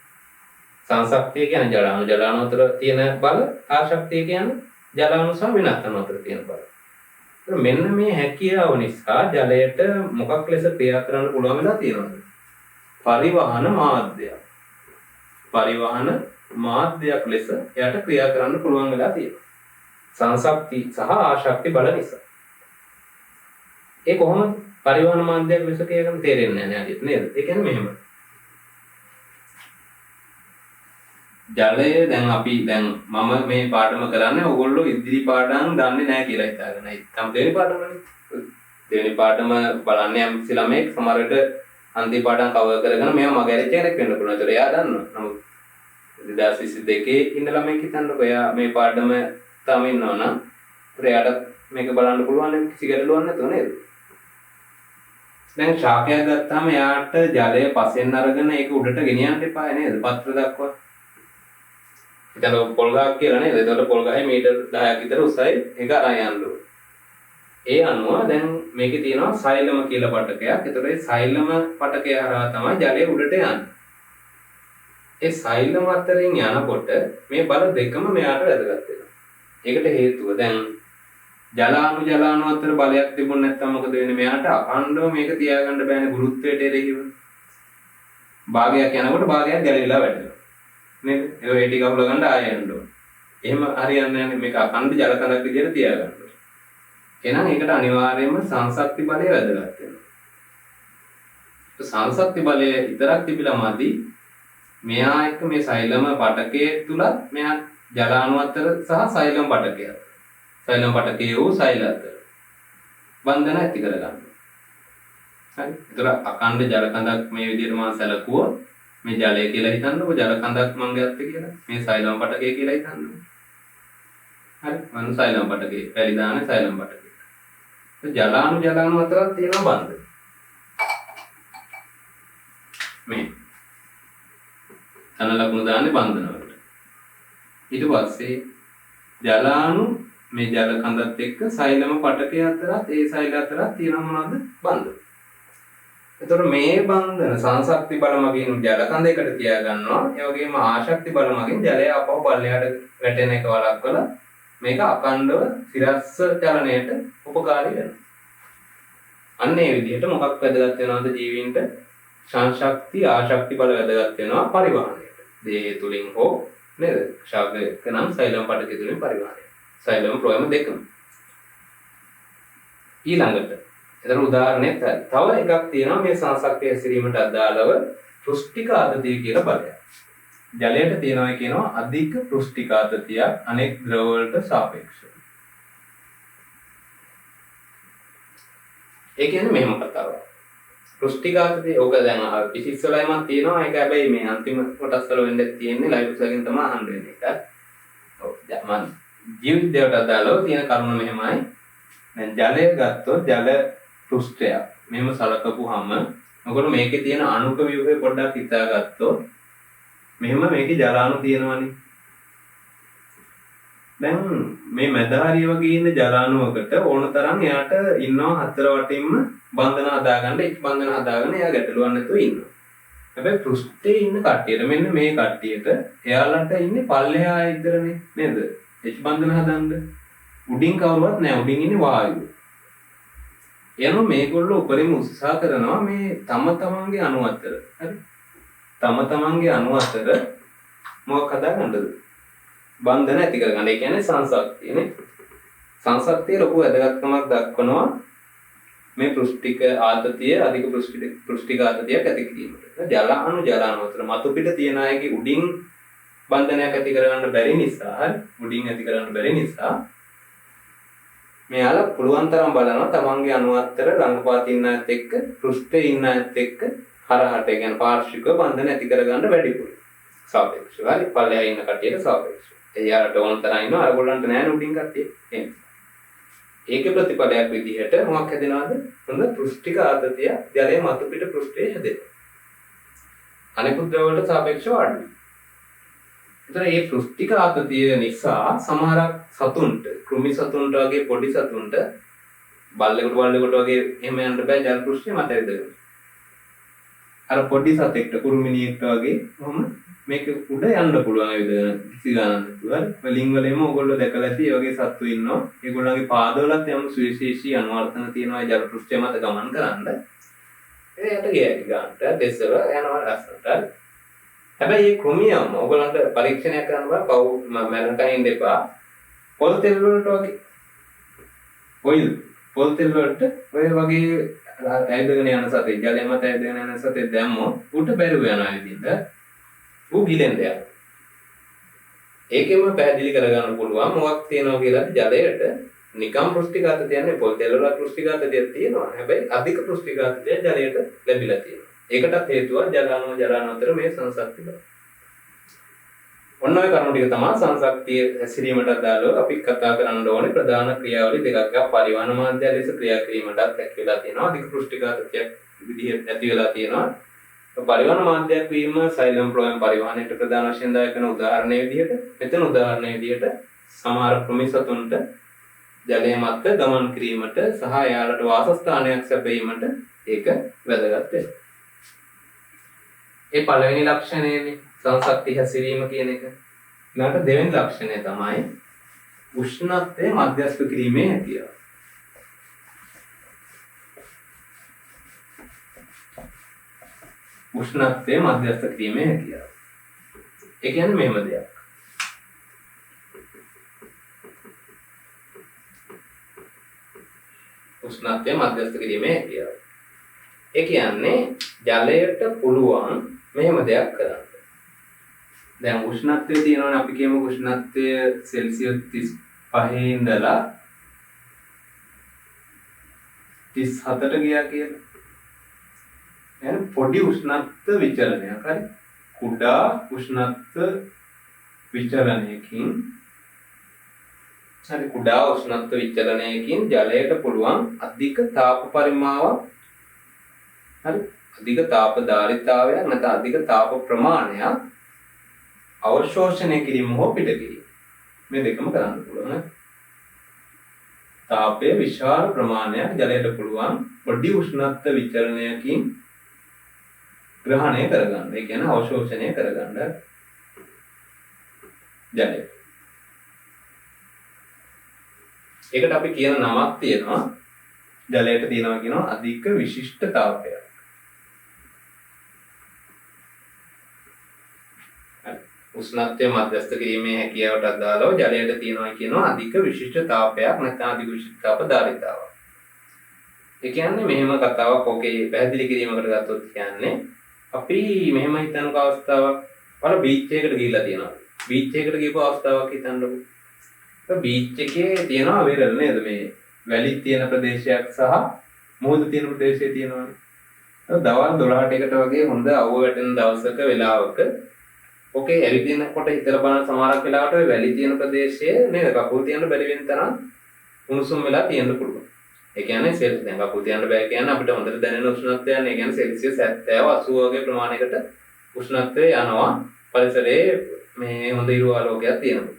සංසක්තිය කියන්නේ ජලාණු අතර තියෙන බල, ආශක්තිය කියන්නේ ජලාණු සහ වෙනත් අණු අතර තියෙන බල. මෙන්න මේ හැකියාව නිසා ජලයට මොකක් ලෙස ක්‍රියා කරන්න පුළුවන් වෙලා තියෙනවද? පරිවහන මාධ්‍යයක් ලෙස එයාට ක්‍රියා කරන්න පුළුවන් වෙලා තියෙනවා. සංසක්ති සහ ආශක්ති බල නිසා. ඒ කොහොමද? පරිවහන මාධ්‍යයක් ලෙස කියනකම් තේරෙන්නේ නැහැ නේද? නේද? ඒ කියන්නේ මෙහෙම. ජලය දැන් මම මේ පාඩම කරන්නේ ඕගොල්ලෝ ඉදිරි පාඩම් දන්නේ නැහැ කියලා හිතාගෙනයි. තම දෙවෙනි පාඩමනේ. දෙවෙනි පාඩම බලන්නේ යම්කිසි ළමෙක් සමහර විට අන්තිම පාඩම් කවර් කරගෙන මේවා මගහැරෙච්ච කෙනෙක් වෙන්න පුළුවන්. ඒතර එයා දන්නවා. නමුත් 2022 ඉන්න ළමෙක් හිතන්නකො එයා මේ පාඩම තාම ඉන්නවනම් එයාට මේක බලන්න පුළුවන් කිසි ගැටලුවක් නැතුව නේද? දැන් ශාකයක් ගත්තාම එයාට ජලය පසෙන් අරගෙන ඒක උඩට ගෙනියන්න එපා නේද? පත්‍ර දක්වා. හිතන්න පොල් ගහක් කියලා නේද? ඒතකොට පොල් ගහේ මීටර් 10ක් විතර උසයි ඒක අරන් යන්න ඕනේ. ඒ අනුව දැන් මේකේ තියෙනවා සෛලම කියලා පටකයක්. ඒතකොට ඒ සෛලම පටකය හරහා තමයි ජලය උඩට යන්නේ. ඒ සෛලම අතරින් යනකොට මේ බල දෙකම මෙයාට වැදගත් වෙනවා. ඒකට හේතුව දැන් ජලාණු අතර බලයක් තිබුණ නැත්නම් මොකද වෙන්නේ? මෙයාට අඛණ්ඩව මේක තියාගන්න බෑනේ ගුරුත්වයට එරෙහිව. භාගයක් යනකොට භාගයක් ගැලවිලා වැටෙනවා. නේද? ඒ ටික අහුල ගන්න ආයෙ යන්න ඕනේ. එහෙම හරියන්නේ නැහැ. මේක අඛණ්ඩ ජල කඳක් විදියට තියාගන්න ඕනේ. එහෙනම් ඒකට අනිවාර්යයෙන්ම සංශක්ති බලය වැදගත් වෙනවා. සංශක්ති බලය විතරක් තිබිලා මදි. මෙයා එක්ක මේ සෛලම පටකයේ තුලත් මෙයා ජලාණු අතර සහ සෛලම පටකය අතර සෛලම පටකයේ වූ සෛල අතර බන්ධන ඇති කර ගන්නවා. හරි. ඒතර අඛණ්ඩ ජල කඳක් මේ විදිහට මම සැලකුවොත් මේ ජලය කියලා හිතන්නකො ජල කඳක් මම ගත්තේ කියලා. මේ සෛලම පටකය කියලා හිතන්නකො. හරි. මම සෛලම පටකය. පැලි දාන්නේ සෛලම පටකය. ජලාණු අතරත් තියෙනවා බන්ධන. මේ තන ලකුණු දාන්නේ බන්ධන වලට. ඊට පස්සේ ජලාණු මේ ජල කඳත් එක්ක සෛලම පටකය අතරත් ඒ සෛල අතරත් තියෙන මොනවද බන්ධන. එතකොට මේ බන්ධන සංශක්ති බල මගින් ජල කඳ එකට තියා ගන්නවා. ඒ වගේම ආශක්ති බල මගින් ජලය අපව පල්ලෙහාට වැටෙන එක වළක්වලා මේක අඛණ්ඩව සිරස්ස චලනයට උපකාරී වෙනවා. අන්න ඒ විදිහට මොකක් වැදගත් වෙනවද ජීවීන්ට? සංශක්ති ආශක්ති බල වැදගත් වෙනවා පරිවහනයට. දේ තුලින් හෝ නේද? ශාකයක නම් සෛලම පටකය තුලින් පරිවහනය. සෛලම ප්‍රෝයම දෙකම. ඊළඟට ඒතර උදාහරණයක් තව එකක් තියෙනවා මේ සංශක්තිය හැසිරීමට අදාළව පෘෂ්ඨික ආතතිය කියලා බලයක්. ජලයට තියෙනවා කියනවා අධික පෘෂ්ඨික ආතතිය අනෙක් ද්‍රව වලට සාපේක්ෂව. ඒ කියන්නේ මෙහෙම කතාවක්. පෘෂ්ඨික ආතතිය ඕක දැන් ෆිසික්ස් වලයිමත් තියෙනවා. ඒක හැබැයි මේ අන්තිම කොටස් වල වෙන්නේ තියෙන්නේ ලයිව් එකකින් තමයි අහන්න වෙන්නේ ඒක. ඔව් මම ජීව විද්‍යාවට අදාළව තියෙන කරුණ මෙහෙමයි. දැන් ජලය ගත්තොත් ජල පෘෂ්ඨය මෙහෙම සලකපුවාම මොකද මේකේ තියෙන අණුක ව්‍යුහය පොඩ්ඩක් හිතාගත්තොත් මෙහෙම මේකේ ජලාණු තියෙනවනේ. දැන් මේ මැදහරිය වගේ ඉන්න ජලාණුවකට ඕන තරම් එයාට ඉන්නවා හතර වටින්ම බන්ධන හදාගන්න එක් බන්ධන හදාගෙන එයා ගැටලුවක් නැතුව ඉන්නවා. හැබැයි පෘෂ්ඨයේ ඉන්න කට්ටියට මෙන්න මේ කට්ටියට එයාලට ඉන්නේ පල්ලෙහා ඉදරනේ නේද? එච් බන්ධන හදන්න. උඩින් කවුරුවත් නැහැ. උඩින් ඉන්නේ වායුව. එනවා මේගොල්ලෝ උඩරින් උත්සාහ කරනවා මේ තම තමන්ගේ අණු අතර. හරි? තම තමන්ගේ අණු අතර මොකක් හදාගන්නද? බන්ධන ඇති කරගන්න. ඒ කියන්නේ සංශක්තියනේ. සංශක්තිය ලොකු වැදගත්කමක් දක්වනවා මේ පෘෂ්ඨික ආතතිය අධික පෘෂ්ඨික ආතතියක් ඇති කිරීමට. ජලාණු අතර මතු පිට තියෙන අයගේ උඩින් බන්ධනයක් ඇති කරගන්න බැරි නිසා, උඩින් ඇති කරගන්න බැරි නිසා මෙයාලා පුළුවන් තරම් බලනවා තමන්ගේ අණු අතර රංගපාත ඉන්න අයත් එක්ක පෘෂ්ඨයේ ඉන්න අයත් එක්ක හරහට ඒ කියන්නේ පාර්ශ්වික බන්ධන ඇති කරගන්න වැඩිපුර. සාපේක්ෂව. හරි පල්ලෙහා ඉන්න කට්ටියට සාපේක්ෂව. එයාලට ඕන තරම් ඉන්නවා අරගොල්ලන්ට නෑ උඩින් කට්ටිය. එහෙනම් ඒකේ ප්‍රතිඵලයක් විදිහට මොකක් හැදෙනවද? හොඳ පෘෂ්ඨික ආතතිය ජලයේ මතු පිට පෘෂ්ඨයේ හැදෙනවා. අනිකුත් ද්‍රව වලට සාපේක්ෂව අඩුයි. ඒතර මේ පෘෂ්ඨික ආතතිය නිසා සමහරක් සතුන්ට, කෘමි සතුන්ට වගේ පොඩි සතුන්ට බල්ලෙකුට වගේ එහෙම යන්න බෑ ජල පෘෂ්ඨය මත ඇවිදගෙන. අර පොඩි සතෙක්ට කුරුමිනියෙක්ට වගේ කොහොම මේක උඩ යන්න පුළුවන් ඇවිදගෙන කිසි ගානක් නැතුව. වලින් වලෙම ඕගොල්ලෝ දැකලා ඇති ඒ වගේ සත්තු ඉන්නවා. ඒගොල්ලන්ගේ පාදවලත් යම් සුවිශේෂී අනුවර්තන තියෙනවා ජල පෘෂ්ඨය මත ගමන් කරන්න. ඒකට ගියයි ගන්නට දෙසර යනවා ලස්සනට. හැබැයි මේ කෘමියම ඕගොල්ලන්ට පරීක්ෂණයක් කරන්න බෑ. පව් මරණ කයින් දෙපා. පොල් තෙල් වලට වගේ. පොල් තෙල් වලට ඔය වගේ ඇවිදගෙන යන සතේ ජලය මත ඇවිදගෙන යන සතේ දැම්මොත් උට බැරුව යනවා විදිහට ඌ ගිලෙන්ද යනවා. ඒකෙම පැහැදිලි කරගන්න පුළුවන් මොකක් තියෙනවා කියලා ජලයට නිකම් පෘෂ්ටිගත තියන්නේ පොල් තෙල් වල පෘෂ්ටිගත තියෙනවා. හැබැයි අධික පෘෂ්ටිගත ජලයට ලැබිලා තියෙනවා. ඒකටත් හේතුව ජලානෝ ජලාන අතර මේ සංසක්තිය. ඔන්න ඔය කරුණු ටික තමයි සංසක්තිය හැසිරීමට අදාළව අපි කතා කරන්න ඕනේ ප්‍රධාන ක්‍රියාවලිය දෙකක්. පරිවහන මාධ්‍ය ලෙස ක්‍රියා කිරීමටත් හැකියලා තියෙනවා. අධික පෘෂ්ටිගතයක් විදිහට ඇති වෙලා තියෙනවා. පරිවහන මාධ්‍යයක් වීම සෛලම් ප්‍රෝයම් පරිවහනයට ප්‍රධාන වශයෙන් දායක වෙන උදාහරණයේ විදිහට මෙතන උදාහරණයේ විදිහට සමහර ප්‍රමිසතුන්ට ජලය මත ගමන් කිරීමට සහ යාලට වාසස්ථානයක් සැපයීමට ඒක වැදගත් වෙනවා. ඒ පළවෙනි ලක්ෂණයනේ සංසක්ති හැසිරීම කියන එක. ඊළඟට දෙවෙනි ලක්ෂණය තමයි උෂ්ණත්වය මධ්‍යස්ථ කිරීමේ හැකියාව. උෂ්ණත්වය මධ්‍යස්ථ කිරීමේ හැකියාව. ඒ කියන්නේ මෙහෙම දෙයක්. උෂ්ණත්වය මධ්‍යස්ථ කිරීමේ හැකියාව. ඒ කියන්නේ ජලයට පුළුවන් මෙහෙම දෙයක් කරන්න. දැන් උෂ්ණත්වය තියෙනවනේ අපි කියමු උෂ්ණත්වය සෙල්සියස් 35 ඉඳලා 37ට ගියා කියලා. එහෙනම් පොඩි උෂ්ණත්ව විචලනයක් හරි කුඩා උෂ්ණත්ව විචලනයකින් ජලයට පුළුවන් අධික තාප පරිමාවක් හරි අධික තාප ධාරිතාවයක් නැත්නම් අධික තාප ප්‍රමාණයක් අවශෝෂණය කිරීම හෝ පිට කිරීම මේ දෙකම කරන්න පුළුවන්. තාපයේ විශාල ප්‍රමාණයක් ජලයට පුළුවන් පොඩි උෂ්ණත්ව විචලනයකින් ග්‍රහණය කරගන්න. ඒ කියන්නේ අවශෝෂණය කරගන්න ජලය. ඒකට අපි කියන නමක් තියෙනවා. ජලයට තියෙනවා කියනවා අධික විශිෂ්ට තාපයක්. උෂ්ණත්වය මධ්‍යස්ථ කිරීමේ හැකියාවට අදාළව ජලයට තියෙනවා කියනවා අධික විශිෂ්ට තාපයක් නැත්නම් අධික විශිෂ්ට තාප ධාරිතාවක්. ඒ කියන්නේ මෙහෙම කතාවක් ඔකේ පැහැදිලි කිරීමකට ගත්තොත් කියන්නේ අපි මෙහෙම හිතනක අවස්ථාවක් වල බීච් එකකට ගිහිල්ලා තියෙනවා. බීච් එකකට ගිහපු අවස්ථාවක් හිතන්නකෝ. ඒ බීච් එකේ තියෙනවා වෙරළ නේද මේ වැලි තියෙන ප්‍රදේශයක් සහ මුහුදු තියෙන ප්‍රදේශය තියෙනවානේ. දවල් 12ට වගේ හොඳ අවුව වැටෙන දවසක වෙලාවක ඔකේ ඇවිදිනකොට හිතලා බලන සමහරක් වෙලාවට ඔය වැලි තියෙන ප්‍රදේශයේ නේද කකුල් තියන්න බැරි වෙන තරම් උණුසුම් වෙලා තියෙන්න පුළුවන්. ඒ කියන්නේ දැන් කකුල් තියන්න බෑ කියන්නේ අපිට හොඳට දැනෙන උෂ්ණත්වයක් නේ. ඒ කියන්නේ සෙල්සියස් 70 80 වගේ ප්‍රමාණයකට උෂ්ණත්වය යනවා. පරිසරයේ මේ හොඳ ඉරු ආලෝකයක් තියෙනවා.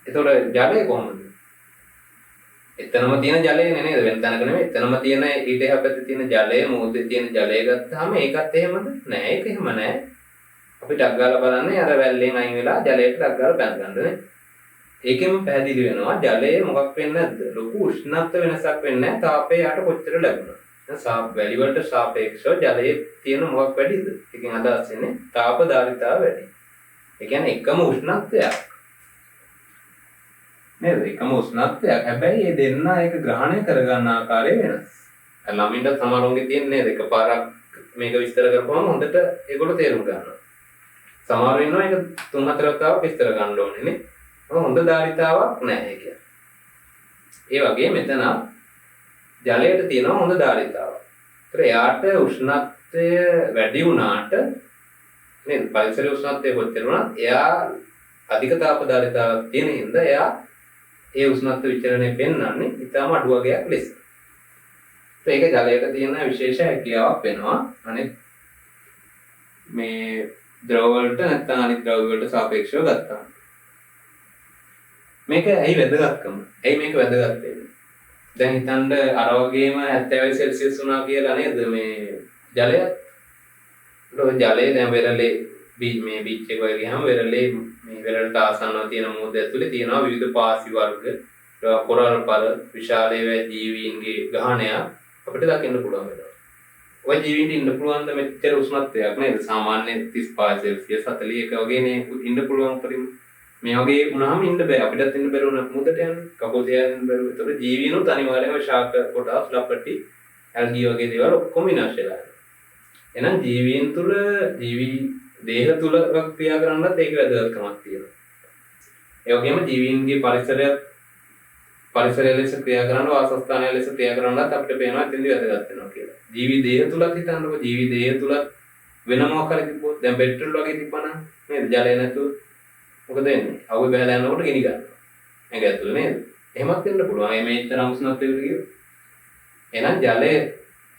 ඒතකොට ජලය කොහොමද? එතනම තියෙන ජලය නේද වෙන තැනක නෙමෙයි. එතනම තියෙන ඊට එහා පැත්තේ තියෙන ජලය මොහොතේ තියෙන ජලය ගත්තාම ඒකත් එහෙමද? නෑ ඒක එහෙම නෑ. අපි ටක් ගාලා බලන්නේ අර වැල්ලෙන් අයින් වෙලා ජලයට ටක් ගාලා පැන ගන්නනේ. ඒකෙම පැහැදිලි වෙනවා ජලය මොකක් වෙන්නේ නැද්ද? ලොකු උෂ්ණත්ව වෙනසක් වෙන්නේ නැහැ. තාපය යට කොච්චර ලැබුණා. දැන් වැලි වලට සාපේක්ෂව ජලයේ තියෙන මොකක් වැඩිද? ඒකෙන් අදහස් වෙන්නේ තාප ධාරිතාව වැඩි. ඒ කියන්නේ එකම උෂ්ණත්වයක්. නේද? එකම උෂ්ණත්වයක්. හැබැයි මේ දෙන්න ඒක ග්‍රහණය කරගන්න ආකාරය වෙනස්. ළමින්ට සමහරවගේ තියෙන නේද? එකපාරක් මේක විස්තර කරපුවම හොඳට ඒගොල්ලෝ තේරුම් ගන්නවා. සමහර වෙනවා ඒක 3-4 වතාවක් විස්තර ගන්න ඕනේ නේ. හොඳ ධාරිතාවක් නැහැ ඒක. ඒ වගේ මෙතන ජලයට තියෙනවා හොඳ ධාරිතාවක්. ඒතර එයාට උෂ්ණත්වය වැඩි වුණාට නේද? පරිසර උෂ්ණත්වය කොච්චර වුණත් එයා අධික තාප ධාරිතාවක් තියෙන හින්දා එයා ඒ උෂ්ණත්ව විචලනය පෙන්වන්නේ ඊටම අඩු වගේක් ලෙස. ඒක ජලයට තියෙන විශේෂ හැකියාවක් වෙනවා. අනෙක් මේ ද්‍රව වලට නැත්නම් අනිත් ද්‍රව වලට සාපේක්ෂව ගත්තා. මේක ඇයි වැදගත්කම? ඇයි මේක වැදගත් වෙන්නේ? දැන් හිතන්න අර වගේම 70 සෙල්සියස් වුණා කියලා නේද මේ ජලය? ඒක ජලය දැන් වෙරළේ මේ බීච් එක වගේ ගියාම වෙරළේ මේ වෙරළට ආසන්නව තියෙන මුහුද ඇතුලේ තියෙනවා විවිධ පාසි වර්ග, කොරල් පර, විශාල ජීවීන්ගේ ගහණය අපිට දකින්න පුළුවන් වෙනවා. ඔය ජීවීන්ට ඉන්න පුළුවන් ද මෙච්චර උෂ්ණත්වයක් නේද? සාමාන්‍ය 35 සෙල්සියස් 41 වගේනේ ඉන්න පුළුවන් පරිම. මේ වගේ වුණාම ඉන්න බෑ අපිටත් ඉන්න බැරුව මුදට යන්නේ කකුල් තියාගෙන බැරුව. ඒතකොට ජීවීනුත් අනිවාර්යයෙන්ම ශාක කොටස් ලපටි ඇල්ගී වගේ දේවල් ඔක්කොම විනාශ වෙලා යනවා. එහෙනම් ජීවීන් තුල ජීවී දේහ තුල ක්‍රියා කරන්නත් ඒක වැදගත්කමක් තියෙනවා. ඒ වගේම ජීවීන්ගේ පරිසරය ලෙස ක්‍රියා කරන වාසස්ථානය ලෙස ක්‍රියා කරනවත් අපිට පේනවා එතෙන්දී වැදගත් වෙනවා කියලා. ජීවි දේහ තුලත් හිතන්නකො ජීවි දේහ තුල වෙන මොකක් හරි තිබ්බොත් දැන් පෙට්‍රල් වගේ තිබ්බනම් නේද ජලය නැතුව මොකද වෙන්නේ? අවුල් බහලා යනකොට ගිනි ගන්නවා. ඒක ඇතුළේ නේද? එහෙමත් වෙන්න පුළුවන්. මේ තරම් උෂ්ණත්වයකට ගියොත්. එහෙනම් ජලය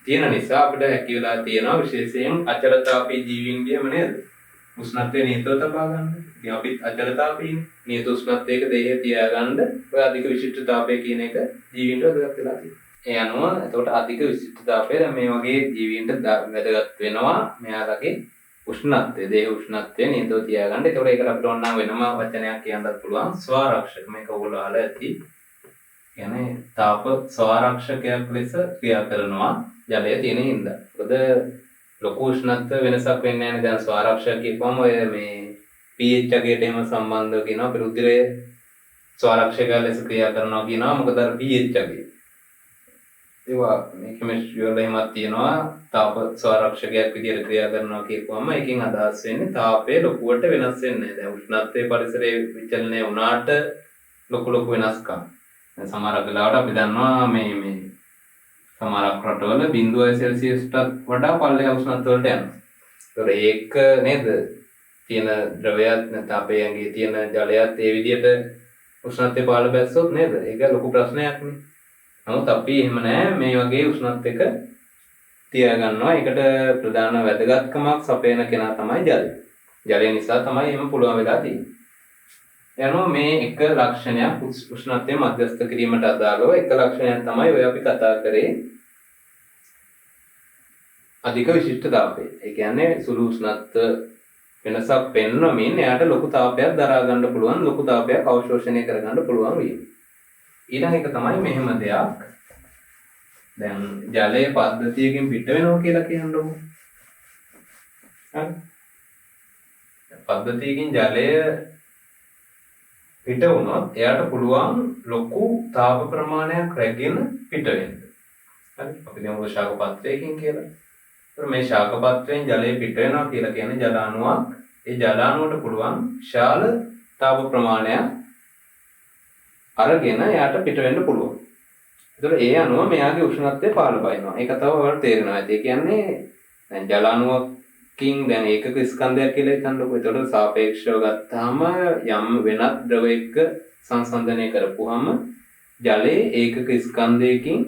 තියෙන නිසා අපිට හැකි වෙලා තියෙනවා විශේෂයෙන් අචලතාපී ජීවීන්ගේම නේද? උෂ්ණත්වය නියතව තබා ගන්න. ඉතින් අපිත් අචලතාපීනේ. නියත උෂ්ණත්වයක දේහය තියාගන්න ඔය අධික විශිෂ්ටතාවය කියන එක ජීවීන්ට වැදගත් වෙලා තියෙනවා. ඒ අනුව එතකොට අධික විශිෂ්ටතාවය දැන් මේ වගේ ජීවීන්ට වැදගත් වෙනවා. මෙයාලගේ උෂ්ණත්වය, දේහ උෂ්ණත්වය නියතව තියාගන්න. එතකොට ඒකට අපිට ඕන නම් වෙනම වචනයක් කියන්නත් පුළුවන්. ස්වාරක්ෂක. මේක ඔයගොල්ලෝ අහලා ඇති. කියන්නේ තාප ස්වාරක්ෂකයක් ලෙස ක්‍රියා කරනවා ජලය තියෙන හින්දා. මොකද ලොකු උෂ්ණත්ව වෙනසක් වෙන්නේ නැහැ. දැන් ස්වාරක්ෂක කියපුවම ඔය මේ pH එකකට එහෙම සම්බන්ධව කියනවා. පෙරුද්දේ ස්වාරක්ෂක ලෙස ක්‍රියා කරනවා කියනවා. මොකද අර pH එකේ ඒවා මේ කෙමිස්ට්‍රි වල එහෙමත් තියෙනවා. තාප ස්වාරක්ෂකයක් විදිහට ක්‍රියා කරනවා කියපුවම එකකින් අදහස් වෙන්නේ තාපය ලොකුවට වෙනස් වෙන්නේ නැහැ. දැන් උෂ්ණත්වයේ පරිසරයේ විචලනය වුණාට ලොකු වෙනස්කම්. දැන් සමහර වෙලාවට අපි දන්නවා මේ සමහර රටවල 0 සෙල්සියස්ටත් වඩා පල්ලෙහා උෂ්ණත්ව වලට යනවා. ඒක නේද? තියෙන ද්‍රවයත් නැත්නම් අපේ ඇඟේ තියෙන ජලයත් ඒ විදිහට උෂ්ණත්වය පාළ බැස්සොත් නේද? ඒක ලොකු ප්‍රශ්නයක් නේ. නමුත් අපි එහෙම නැහැ මේ වගේ උෂ්ණත්වයක තියාගන්නවා. ඒකට ප්‍රධාන වැදගත්කමක් සපයන කෙනා තමයි ජලය. ජලය නිසා තමයි එහෙම පුළුවන් වෙලා තියෙන්නේ. යනවා මේ එක ලක්ෂණයක් උෂ්ණත්වය මධ්‍යස්ථ කිරීමට අදාළව එක ලක්ෂණයක් තමයි ඔය අපි කතා කරේ අධික විශිෂ්ටතාවය. ඒ කියන්නේ සුළු උෂ්ණත්ව වෙනසක් පෙන්වමින් එයාට ලොකු තාපයක් දරා ගන්න පුළුවන්, ලොකු තාපයක් අවශෝෂණය කර ගන්න පුළුවන් වීම. ඊළඟ එක තමයි මෙහෙම දෙයක්. දැන් ජලය පද්ධතියකින් පිට වෙනවා කියලා කියන්නකො. හරි. පද්ධතියකින් ජලය පිට වුණොත් එයාට පුළුවන් ලොකු තාප ප්‍රමාණයක් රැගෙන පිට වෙන්න. හරි. අපි කියමු ශාක පත්‍රයකින් කියලා. ඒතර මේ ශාක පත්‍රයෙන් ජලය පිට වෙනවා කියලා කියන්නේ ජල අණුවක්. ඒ ජල අණුවට පුළුවන් විශාල තාප ප්‍රමාණයක් අරගෙන එයාට පිට වෙන්න පුළුවන්. ඒතර ඒ අණුව මෙයාගේ උෂ්ණත්වය පාළ බයිනවා. ඒක තමයි ඔයාලට තේරෙනවා. ඒ කියන්නේ දැන් ජල අණුවකින් දැන් ඒකක ස්කන්ධයක් කියලා හිතන්නකො. ඒතකොට සාපේක්ෂව ගත්තාම යම් වෙනත් ද්‍රවයක සංසන්දනය කරපුවාම ජලයේ ඒකක ස්කන්ධයකින්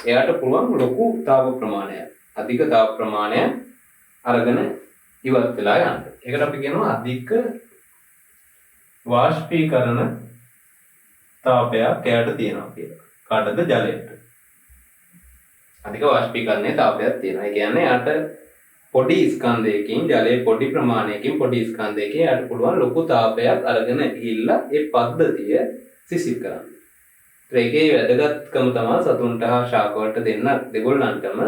එයාට පුළුවන් ලොකු තාප ප්‍රමාණයක්, අධික තාප ප්‍රමාණයක් අරගෙන ඉවත් වෙලා යන්න. ඒකට අපි කියනවා අධික වාෂ්පීකරණ තාපයක් එයාට තියෙනවා කියලා. කාටද? ජලයට. අධික වාෂ්පීකරණයේ තාපයක් තියෙනවා. ඒ කියන්නේ එයාට පොඩි ස්කන්ධයකින් ජලයේ පොඩි ප්‍රමාණයකින් පොඩි ස්කන්ධයකින් එයාට පුළුවන් ලොකු තාපයක් අරගෙන ගිහිල්ලා ඒ පද්ධතිය සිසිල් කරන්න. ඒකේ වැදගත්කම තමයි සතුන්ට හා ශාකවලට දෙගොල්ලන්ටම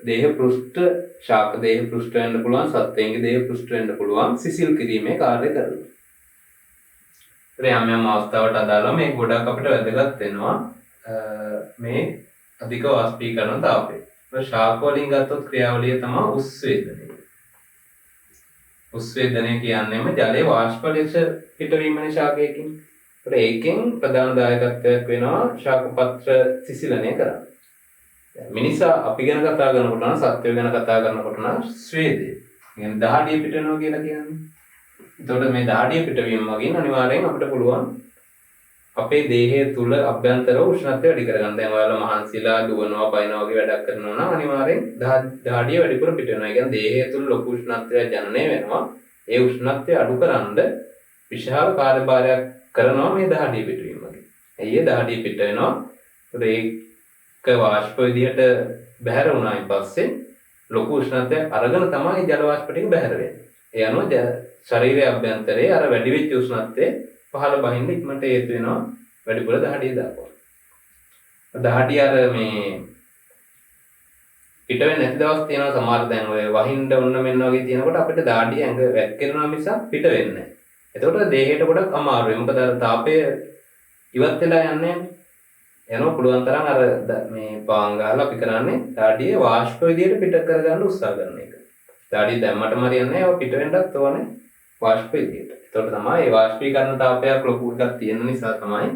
දේහ පෘෂ්ඨ ශාක දේහ පෘෂ්ඨ වෙන්න පුළුවන්, සත්වයන්ගේ දේහ පෘෂ්ඨ වෙන්න පුළුවන් සිසිල් කිරීමේ කාර්ය කරනවා. යම් අවස්ථාවට අදාළව මේ ගොඩක් අපිට වැදගත් වෙනවා මේ අධික වාෂ්පීකරණ තාපය. ශාක වලින් ගත්තොත් ක්‍රියාවලිය තමයි උස්සේදනය. උස්සේදනය කියන්නේම ජලයේ වාෂ්ප ලෙස පිටවීමනේ ශාකයකින්. ඒකෙන් ප්‍රධාන දායකත්වයක් වෙනවා ශාක පත්‍ර සිසිලනය කරන්න. මිනිසා අපි ගැන කතා කරනකොට නම් සත්වය ගැන කතා කරනකොට නම් ස්වේදය. කියන්නේ දහඩිය පිට වෙනවා කියලා කියන්නේ. එතකොට මේ දහඩිය පිටවීම වගේම අනිවාර්යෙන් අපිට පුළුවන් අපේ දේහය තුල අභ්‍යන්තර උෂ්ණත්වය වැඩි කරගන්න. දැන් ඔයාලා මහන්සිලා දුවනවා, පයින්නවා වගේ වැඩක් කරනවා නම් අනිවාර්යෙන් දහඩිය වැඩිපුර පිට වෙනවා. ඒ කියන්නේ දේහය තුල ලොකු උෂ්ණත්වයක් ජනනය වෙනවා. ඒ උෂ්ණත්වය අඩුකරනද විශාල කාර්යභාරයක් කරනවා මේ දහඩිය පිටවීම වගේ. එయ్యේ දහඩිය පිට වෙනවා. ඒක වාෂ්ප විදිහට බැහැර වුණායින් පස්සේ ලොකු උෂ්ණත්වයක් අරගෙන තමයි ජල වාෂ්ප ටික බැහැර වෙන්නේ. ඒ අනුව ශරීරයේ අභ්‍යන්තරයේ අර වැඩි වෙච්ච උෂ්ණත්වයේ පහළ බහින්න ඉක්මනට හේතු වෙනවා වැඩිපුර දහඩිය දාපුවා. දහඩිය අර මේ පිට වෙන්නේ නැති දවස් තියෙනවා සමහර දැන් ඔය වහින්න ඔන්න මෙන්න වගේ තියෙනකොට අපිට දහඩිය ඇඟ වැක්කිරෙනවා මිසක් පිට වෙන්නේ නැහැ. එතකොට දේහයට ගොඩක් අමාරුයි. මොකද අර තාපය ඉවත් වෙලා යන්නේ යනවා. පුළුවන් තරම් අර මේ පාංගාල අපි කරන්නේ දාඩිය වාෂ්ප විදියට පිට කරගන්න උත්සාහ කරන එක. දාඩිය දැම්මටම හරියන්නේ නැහැ. ඒක පිට වෙන්නත් ඕනේ වාෂ්ප විදියට. එතකොට තමයි මේ වාෂ්පීකරණ තාපයක් ලොකු එකක් තියෙන නිසා තමයි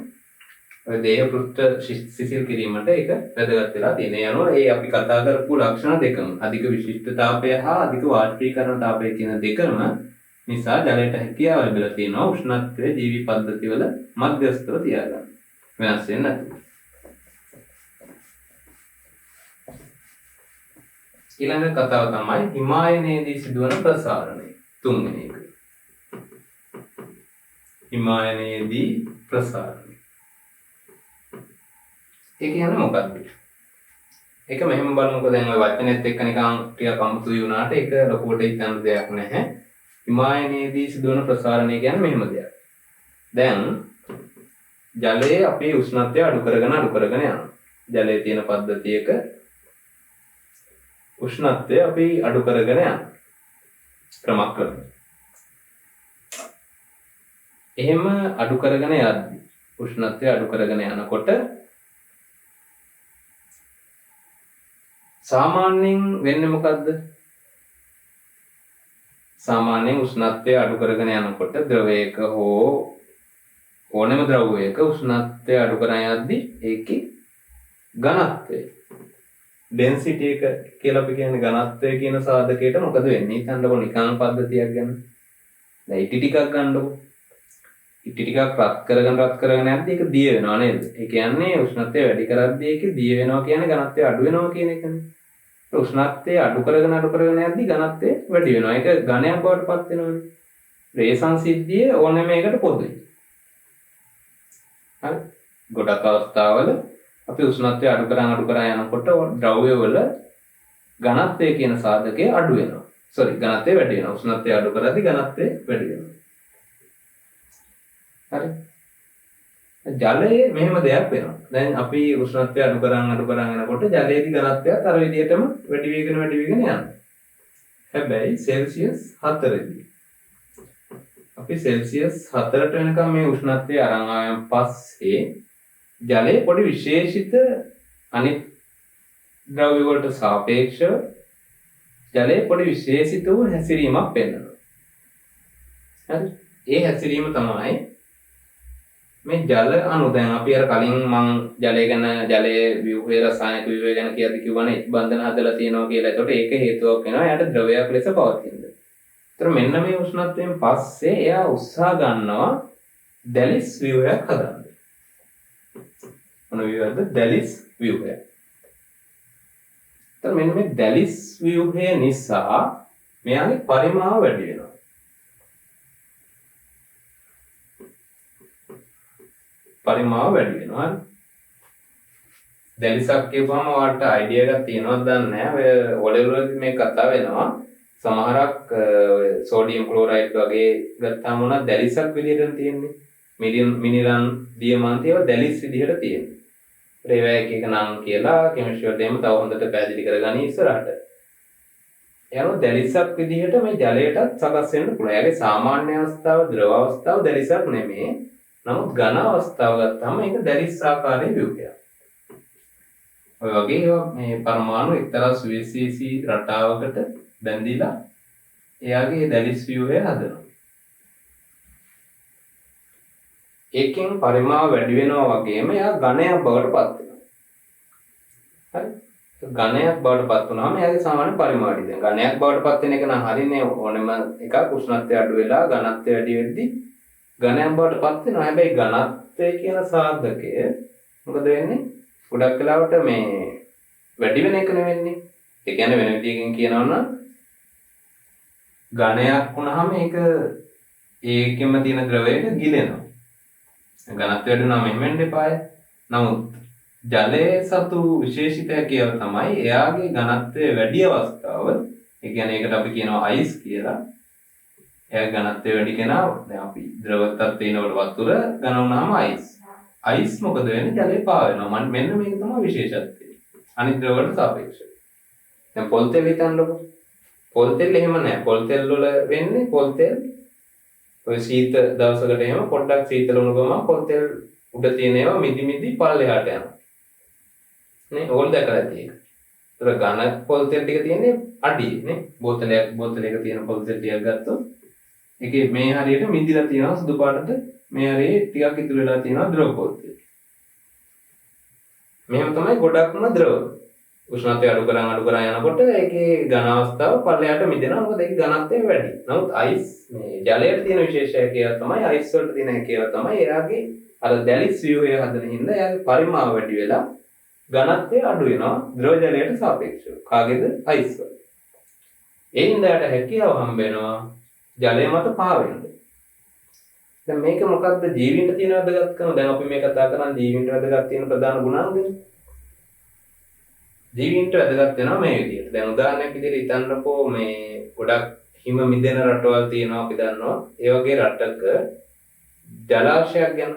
ඔය දේහ පෘෂ්ඨ සිසිල් කිරීමට ඒක වැදගත් වෙලා තියෙන්නේ. යනවා ඒ අපි කතා කරපු ලක්ෂණ දෙකම අධික විශිෂ්ට තාපය හා අධික වාෂ්පීකරණ තාපය කියන දෙකම නිසා ජලයට හැකියාව ලැබිලා තියෙනවා උෂ්ණත්වයේ ජීවි පද්ධතිවල මධ්‍යස්ථව තියාගන්න. වෙනස් වෙන්නේ නැතුව. ඊළඟ කතාව තමයි හිමායනයේදී සිදුවන ප්‍රසාරණය. තුන්වෙනි එක. හිමායනයේදී ප්‍රසාරණය. ඒ කියන්නේ මොකක්ද? ඒක මෙහෙම බලමුකෝ. දැන් ওই වචනේත් එක්ක නිකන් ටිකක් අමුතුයි වුණාට ඒක ලොකුවට හිතන්න දෙයක් නැහැ. හිමායනයේදී සිදුවන ප්‍රසාරණය කියන්නේ මෙහෙම දෙයක්. දැන් ජලයේ අපේ උෂ්ණත්වය අඩු කරගෙන යනවා. ජලයේ තියෙන පද්ධතියක උෂ්ණත්වය අපි අඩු කරගෙන යනවා. ක්‍රමක්‍රමයෙන්. එහෙම අඩු කරගෙන යද්දී උෂ්ණත්වය අඩු කරගෙන යනකොට සාමාන්‍යයෙන් වෙන්නේ මොකද්ද? සාමාන්‍යයෙන් උෂ්ණත්වය අඩු කරගෙන යනකොට ද්‍රවයක හෝ ඕනෑම ද්‍රවයක උෂ්ණත්වය අඩු කරගෙන යද්දී ඒකේ ඝනත්වය density එක කියලා අපි කියන්නේ ඝනත්වය කියන සාධකයට මොකද වෙන්නේ? හිතන්නකො නිකන් පද්ධතියක් ගන්න. දැන් ඉටි ටිකක් ගන්නකො. ඉටි ටිකක් රත් කරගෙන යද්දී ඒක දිය වෙනවා නේද? ඒ කියන්නේ උෂ්ණත්වය වැඩි කරද්දී ඒක දිය වෙනවා කියන්නේ ඝනත්වය අඩු වෙනවා කියන එකනේ. උෂ්ණත්වය අඩු කරගෙන යද්දී ඝනත්වය වැඩි වෙනවා. ඒක ඝනයක් බවට පත් වෙනවනේ. ඒ සංසිද්ධිය ඕනෑම එකකට පොදුයි. හරි. ගොඩක් අවස්ථාවල අපි උෂ්ණත්වය අඩු කරන් යනකොට ද්‍රව්‍ය වල ඝනත්වය කියන සාධකය අඩු වෙනවා. ඝනත්වය වැඩි වෙනවා. උෂ්ණත්වය අඩු කරද්දී ඝනත්වය වැඩි වෙනවා. හරි. ජලයේ මෙහෙම දෙයක් වෙනවා. දැන් අපි උෂ්ණත්වය අඩු කරන් යනකොට ජලයේදී ඝනත්වයත් අර විදිහටම වැඩි වෙගෙන යනවා. හැබැයි සෙල්සියස් 4දී අපි සෙල්සියස් 4ට වෙනකම් මේ උෂ්ණත්වය අරන් ආවන් පස්සේ ජලයේ පොඩි විශේෂිත අනිත් ද්‍රව්‍ය වලට සාපේක්ෂව ජලයේ පොඩි විශේෂිත වූ හැසිරීමක් පෙන්වනවා. හරි. ඒ හැසිරීම තමයි මේ ජල අණු. දැන් අපි අර කලින් මං ජලය ගැන ජලයේ ව්‍යුහයේ රසායනික ව්‍යුහය ගැන කිව්වනේ බන්ධන හදලා තියෙනවා කියලා. ඒකට ඒක හේතුවක් වෙනවා. එයාට ද්‍රවයක් ලෙස පවතින. ඒතර මෙන්න මේ උෂ්ණත්වයෙන් පස්සේ එයා උත්සාහ ගන්නවා දැලිස් ව්‍යුහයක් හදන්න. මොන ව්‍යුහයක්ද? දැලිස් ව්‍යුහය. ඒතර මෙන්න මේ දැලිස් ව්‍යුහය නිසා මෙයාගේ පරිමාව වැඩි වෙනවා. හරි. දැලිසක් කියපුවම ඔයාලට අයිඩියා එකක් තියෙනවද දන්නේ නැහැ. ඔය ඔලෙවලදී මේ කතා වෙනවා. සමහරක් සෝඩියම් ක්ලෝරයිඩ් වගේ ගත්තාම උනා දැලිසක් විදිහට තියෙන්නේ. මිනිරන් දියමන්ති ඒවා දැලිස් විදිහට තියෙන්නේ. ඒවා එක එක නම් කියලා කෙමිස්ට්‍රි වලදීම තව හොඳට පැහැදිලි කරගනි ඉස්සරහට. එයාම දැලිසක් විදිහට මේ ජලයටත් සකස් වෙන්න පුළුවන්. ඒගේ සාමාන්‍ය අවස්ථාව ද්‍රව අවස්ථාව දැලිසක් නෙමෙයි. නමුත් ඝන අවස්ථාව ගත්තාම ඒක දැලිස් ආකාරයේ ව්‍යුහයක්. ඔය වගේ ඒවා මේ පරමාණු එක්තරා සුවිශේෂී රටාවකට බැඳිලා එයාගේ දැලිස් ව්‍යුහය හදනවා. ඒකෙන් පරිමාව වැඩි වෙනවා වගේම එයා ඝනයක් බවට පත් වෙනවා. හරි. ඝනයක් බවට පත් වුණාම එයාගේ සාමාන්‍ය පරිමාණය දැන් ඝනයක් බවට පත් වෙන එක නම් හරිනේ. ඕනෙම එකක් උෂ්ණත්වය අඩු වෙලා ඝනත්වය වැඩි වෙද්දී ඝනයක් බවට පත් වෙනවා. හැබැයි ඝනත්වය කියන සාධකය මොකද වෙන්නේ? ගොඩක් වෙලාවට මේ වැඩි වෙන එක නෙවෙන්නේ. ඒ කියන්නේ වෙන විදිහකින් කියනවා නම් ඝනයක් වුණාම ඒක ඒකෙම තියෙන ද්‍රවයට ගිලෙනවා. ඝනත්වය වැඩි වුණාම එහෙම වෙන්න එපාය. නමුත් ජලයේ සතු විශේෂිත හැකියාව තමයි එයාගේ ඝනත්වය වැඩි අවස්ථාව. ඒ කියන්නේ ඒකට අපි කියනවා අයිස් කියලා. එයා ඝනත්වය වැඩි කෙනා දැන් අපි ද්‍රව තත්ත්වයේ ඉනකොට වතුර ඝන වුණාම අයිස්. අයිස් මොකද වෙන්නේ? ජලය පාවෙනවා. මෙන්න මේක තමයි විශේෂත්වය. අනිත් ද්‍රව වලට සාපේක්ෂව. දැන් පොල් තෙල් හිතන්නකො. පොල් තෙල් එහෙම නැහැ. පොල් තෙල් වල වෙන්නේ පොල් තෙල් ඔය සීත දවසකට එහෙම පොඩ්ඩක් සීතල වුණ ගමන් පොල් තෙල් උඩ තියෙන ඒවා මිදි මිදි පල්ලෙහාට යනවා. නේ ඕල් දැකලා ඇති ඒක. ඒතර ඝන පොල් තෙල් ටික තියෙන්නේ අඩියේ නේ. බෝතලයක තියෙන පොල් තෙල් ටිකක් ගත්තොත් ඒකේ මේ හරියට මිදිලා තියෙනවා සුදු පාටට මේ හරියේ ටිකක් ඉතුරු වෙලා තියෙනවා ද්‍රව පොල් තෙල්. මෙහෙම තමයි ගොඩක්ම ද්‍රව. උෂ්ණත්වය අඩු කරන් යනකොට ඒකේ ඝන අවස්ථාව පල්ලෙහාට මිදෙනවා. මොකද ඒකේ ඝනත්වය වැඩි. නමුත් අයිස් මේ ජලයට තියෙන විශේෂය තමයි අයිස් වලට තියෙන එකේව තමයි එයාගේ අර දැලිස් ව්‍යුහය හදන හින්දා එයාගේ පරිමාව වැඩි වෙලා ඝනත්වය අඩු වෙනවා ද්‍රව ජලයට සාපේක්ෂව. කාගේද? අයිස් වල. ඒ හින්දා යට හැකියාව හම්බ වෙනවා ජලය මත පාවෙන්න. දැන් මේක මොකද්ද ජීවීන්ට තියෙන වැදගත්කම? දැන් අපි මේ කතා කරන්නේ ජීවීන්ට වැදගත් තියෙන ප්‍රධාන ගුණාංගනේ. ජීවීන්ට වැදගත් වෙනවා මේ විදිහට. දැන් උදාහරණයක් විදිහට හිතන්නකෝ මේ ගොඩක් හිම මිදෙන රටවල් තියෙනවා අපි දන්නවා. ඒ වගේ රටක ජලාශයක් ගැන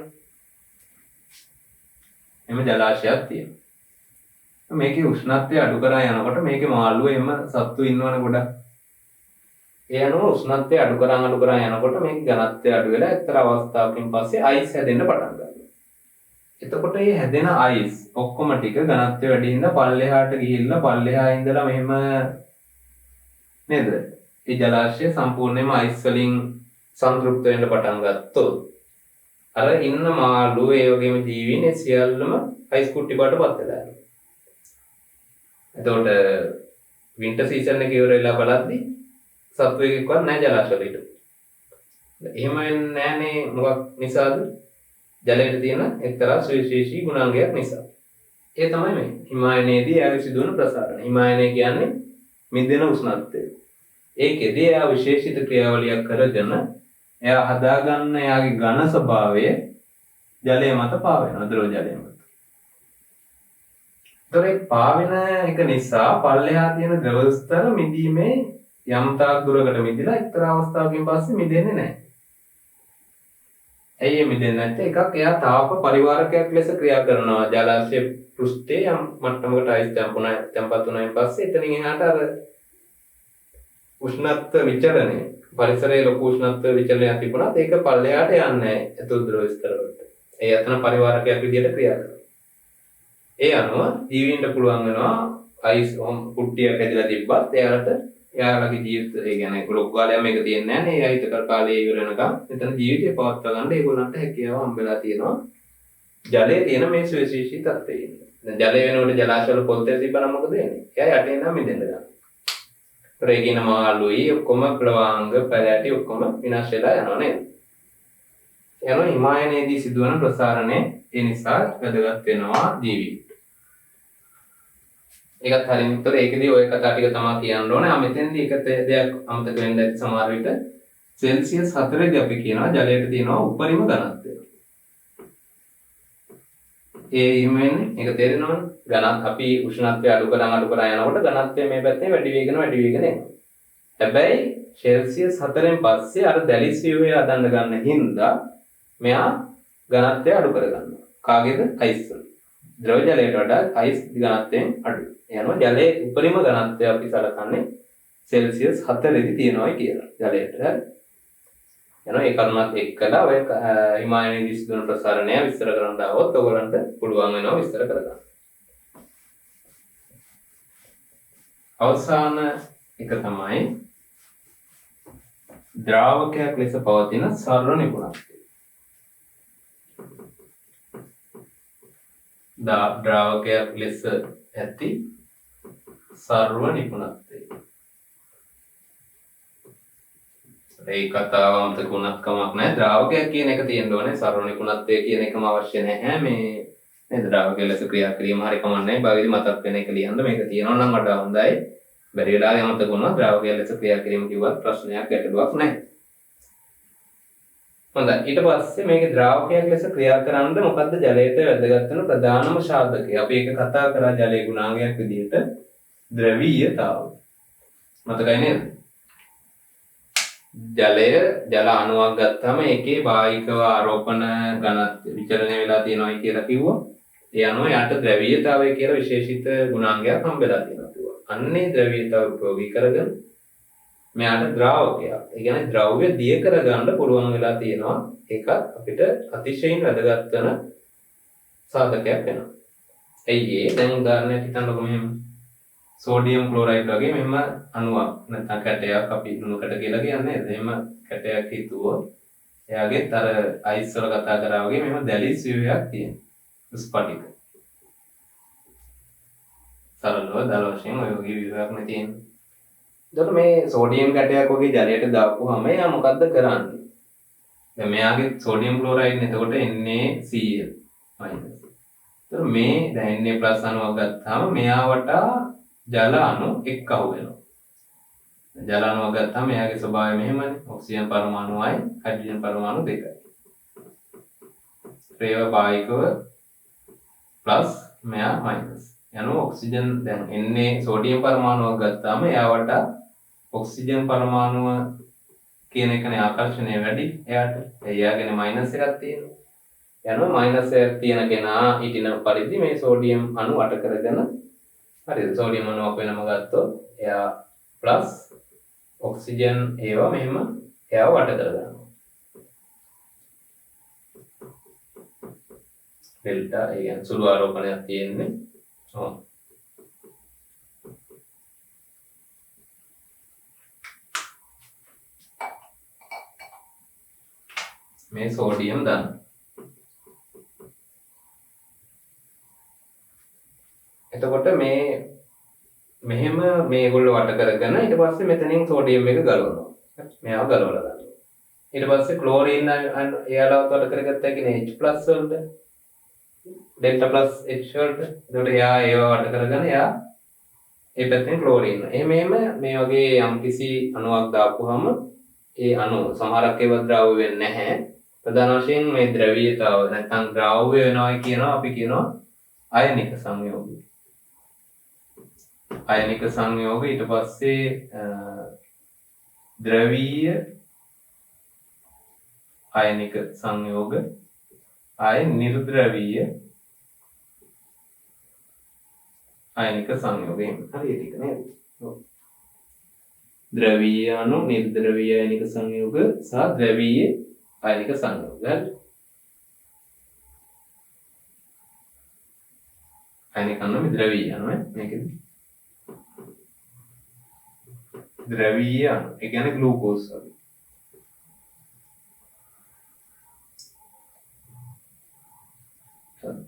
එම ජලාශයක් තියෙනවා. මේකේ උෂ්ණත්වය අඩු කරා යනකොට මේකේ මාළුවෝ එම සත්තු ඉන්නවනේ ගොඩක්. ඒ අනුව උෂ්ණත්වය අඩු කරා යනකොට මේකේ ඝනත්වය අඩු වෙලා එක්තරා අවස්ථාවකින් පස්සේ අයිස් හැදෙන්න පටන් ගන්නවා. එතකොට මේ හැදෙන අයිස් ඔක්කොම ටික ඝනත්වය වැඩි හින්දා පල්ලෙහාට ගිහිල්ලා පල්ලෙහා ඉඳලා මෙහෙම නේද? මේ ජලාශය සම්පූර්ණයෙන්ම අයිස් වලින් සංතෘප්ත වෙන්න පටන් ගත්තොත් අර ඉන්න මාළුවෝ ඒ වගේම ජීවීන් ඒ සියල්ලම අයිස් කුට්ටි බවට පත් වෙලා යනවා. එතකොට වින්ටර් සීසන් එක ඉවර වෙලා බලද්දි සත්වෙකවත් නැහැ ජලාශවල හිටු. එහෙම වෙන්නේ නැහනේ මොකක් නිසාද? ජලයට තියෙන එක්තරා සුවිශේෂී ගුණාංගයක් නිසා. ඒ තමයි මේ හිමායනයේදී යාගේ සිදුවන ප්‍රසාරණ. හිමායනය කියන්නේ මිදෙන උෂ්ණත්වය. ඒකෙදී එයා විශේෂිත ක්‍රියාවලියක් කරගෙන එයා හදාගන්න එයාගේ ඝන ස්වභාවය ජලය මත පාවෙනවා ද්‍රව ජලය මත. ඒතරේ පාවෙන එක නිසා පල්ලෙහා තියෙන ද්‍රව ස්තර මිදීමේ යම් තාක් දුරකට මිදිලා එක්තරා අවස්ථාවකින් පස්සේ මිදෙන්නේ නැහැ. ඇයි මිදෙන්නේ නැත්තේ? එකක් එයා තාප පරිවාරකයක් ලෙස ක්‍රියා කරනවා. ජලාශය පෘෂ්ඨයේ යම් මට්ටමකට අයිස් තැම්පත් වුණායින් පස්සේ එතනින් එහාට අර උෂ්ණත්ව විචලනය පරිසරයේ ලොකු උෂ්ණත්ව විචලනයක් තිබුණාත් ඒක පල්ලෙහාට යන්නේ නැහැ ඇතුළු ද්‍රව ස්තර වලට. ඒ අතන පරිවාරකයක් විදිහට ක්‍රියා කරනවා. ඒ අනුව ජීවීන්ට පුළුවන් වෙනවා අයිස් කුට්ටියක් ඇදලා තිබ්බත් එයාලගේ ජීවිත ඒ කියන්නේ ලොකු කාලයක් මේක තියෙන්නේ නැහැ නේ. ඒ හිතකර කාලේ ඉවර වෙනකම් එතන ජීවිතය පවත්වා ගන්න ඒගොල්ලන්ට හැකියාව හම්බෙලා තියෙනවා. ජලයේ තියෙන මේ සුවිශේෂී තත්ත්වය. දැන් ජලය වෙනකොට ජලාශවල පොල් තෙල් තිබ්බනම් මොකද වෙන්නේ? එයා යටින් නම් මිදෙන්න ගන්නවා. රේගින මාළුයි ඔක්කොම ප්‍රවාහංග පැලැටි ඔක්කොම විනාශ වෙලා යනවා නේද? යනවා හිමායනයේදී සිදුවන ප්‍රසාරණය ඒ නිසා වැදගත් වෙනවා ජීවීන්ට. ඒකත් හරියට උත්තර ඒකදී ඔය කතා ටික තමයි කියන්න ඕනේ. මෙතෙන්දී එක දෙයක් අමතක වෙන්න ඇති සමහර විට සෙල්සියස් 4 දී අපි කියනවා ජලයට තියෙනවා උපරිම ඝනත්වය. ඒ හිමෙන්නේ ඒක තේරෙනවනේ. අපි උෂ්ණත්වය අඩු කරන් යනකොට ඝනත්වය මේ පැත්තේ වැඩි වෙගෙන එනවා. හැබැයි සෙල්සියස් 4න් පස්සේ අර දැලිස් ව්‍යුහය හදන්න ගන්න හින්දා මෙයා ඝනත්වය අඩු කරගන්නවා. කාගේද? අයිස් වල. ද්‍රව ජලයට වඩා අයිස් ඝනත්වයෙන් අඩුයි. යනවා ජලයේ උපරිම ඝනත්වය අපි සලකන්නේ සෙල්සියස් 4 දී තියෙනවා කියලා. ජලයට යනවා ඒ කරුණත් එක්කලා ඔය හිමායනයේදී සිදුවන ප්‍රසාරණය විස්තර කරන්න આવොත් ඔයගලන්ට පුළුවන් වෙනවා විස්තර කරගන්න. අවසාන එක තමයි ද්‍රාවකයක් ලෙස පවතින සර්ව නිපුණත්වය. ද්‍රාවකයක් ලෙස ඇති සර්ව නිපුණත්වය. ඒ කතාව අමතක වුණත් කමක් නැහැ. ද්‍රාවකයක් කියන එක තියෙන්න ඕනේ. සර්ව නිපුණත්වය කියන එකම අවශ්‍ය නැහැ. මේ නේද ද්‍රාවකයක් ලෙස ක්‍රියා කිරීම හරි කමක් නැහැ. භාගයේදී මතක් වෙන එක ලියන්න මේක තියෙනවා නම් වඩා හොඳයි. බැරි වෙලාවෙ අමතක වුණා ද්‍රාවකයක් ලෙස ක්‍රියා කිරීම කිව්වත් ප්‍රශ්නයක් ගැටලුවක් නැහැ. හොඳයි. ඊට පස්සේ මේක ද්‍රාවකයක් ලෙස ක්‍රියා කරන්න මොකද්ද ජලයට වැදගත් වෙන ප්‍රධානම සාධකය? අපි ඒක කතා කරා ජලයේ ගුණාංගයක් විදිහට ද්‍රවීයතාවය. මතකයි නේද? ජල අණුවක් ගත්තාම ඒකේ බාහිකව ආරෝපණ ඝනත්වය විචලනය වෙලා තියෙනවා කියලා කිව්වා. ඒ අනුව යට ද්‍රවීයතාවය කියලා විශේෂිත ගුණාංගයක් හම්බෙලා තියෙනවා කිව්වා. අන්නේ ද්‍රවීයතාව උපයෝගී කරගෙන මෙයාට ද්‍රාවකයක්. ඒ කියන්නේ ද්‍රව්‍ය දිය කරගන්න පුළුවන් වෙලා තියෙනවා. ඒක අපිට අතිශයින් වැදගත් වෙන සාධකයක් වෙනවා. එයි දැන් උදාහරණයක් හිතන්නකෝ මෙහෙම. සෝඩියම් ක්ලෝරයිඩ් වගේ මෙහෙම අණුවක් නැත්නම් කැටයක් අපි ලුණුකට කියලා කියන්නේ. එහෙම කැටයක් හිතුවොත් එයාගෙත් අර අයිස් වල කතා කරා වගේ මෙහෙම දැලිස් ව්‍යුහයක් තියෙනවා. ස්පටික. සරලව දල වශයෙන් ඔය වගේ ව්‍යුහයක් නේ තියෙන්නේ. එතකොට මේ සෝඩියම් කැටයක් වගේ ජලයට දාපුවාම එයා මොකද්ද කරන්නේ? දැන් මෙයාගේ සෝඩියම් ක්ලෝරයිඩ් නේ. එතකොට NaCl මයිනස්. එතකොට මේ දැන් Na+ අණුවක් ගත්තාම මෙයා වටා ජල අණු එක් අහු වෙනවා. ජල අණුවක් ගත්තාම එයාගේ ස්වභාවය මෙහෙමනේ. ඔක්සිජන් පරමාණුවයි හයිඩ්‍රජන් පරමාණු දෙකයි. ඒවා බාහිකව ප්ලස් මෙයා මයිනස්. යනවා ඔක්සිජන් දැන් Na සෝඩියම් පරමාණුවක් ගත්තාම එයා වටා ඔක්සිජන් පරමාණුව කියන එකනේ ආකර්ෂණය වැඩි එයාට. එයාගෙන මයිනස් එකක් තියෙනවා. යනවා මයිනස් එකක් තියෙන කෙනා ඊටින පරිදි මේ සෝඩියම් අණු වට කරගෙන හරිද? සෝඩියම් අණුවක් වෙනම ගත්තොත් එයා ප්ලස් ඔක්සිජන් ඒවා මෙහෙම එයාව වට කරගන්නවා. ඩෙල්ටා ඒ කියන්නේ සුළු ආරෝපණයක් තියෙන්නේ. ඔව්. මේ සෝඩියම් දාන්න. එතකොට මේ මෙහෙම මේගොල්ලෝ වට කරගෙන ඊට පස්සේ මෙතනින් සෝඩියම් එක ගලවනවා. මෙයාව ගලවලා දානවා. ඊට පස්සේ ක්ලෝරින් එයාලව වට කරගත්තා කියන්නේ H+ වලට ඩෙල්ටා ප්ලස් H වලට. එතකොට එයා ඒව වට කරගෙන එයා ඒ පැත්තෙන් ක්ලෝරින්. එහෙම මේ වගේ යම්කිසි අණුවක් දාපුවාම ඒ අණුව සමහරක් ඒවා ද්‍රව්‍ය වෙන්නේ නැහැ. ප්‍රධාන වශයෙන් මේ ද්‍රවීයතාව නැත්නම් ද්‍රව්‍ය වෙනවා කියනවා අපි කියනවා අයනික සංයෝගය. අයනික සංයෝග ඊට පස්සේ ද්‍රවීය අයනික සංයෝග ආය නිර්ද්‍රවීය අයනික සංයෝගයෙන් හරියට ටික නේද? ඔව්. ද්‍රවීය අණු නිර්ද්‍රවීය අයනික සංයෝග සහ ද්‍රවීය අයනික සංයෝග. අයනික අණු ද්‍රවීය අණු මේකද? ද්‍රවීය අණු ඒ කියන්නේ ග්ලූකෝස් වගේ.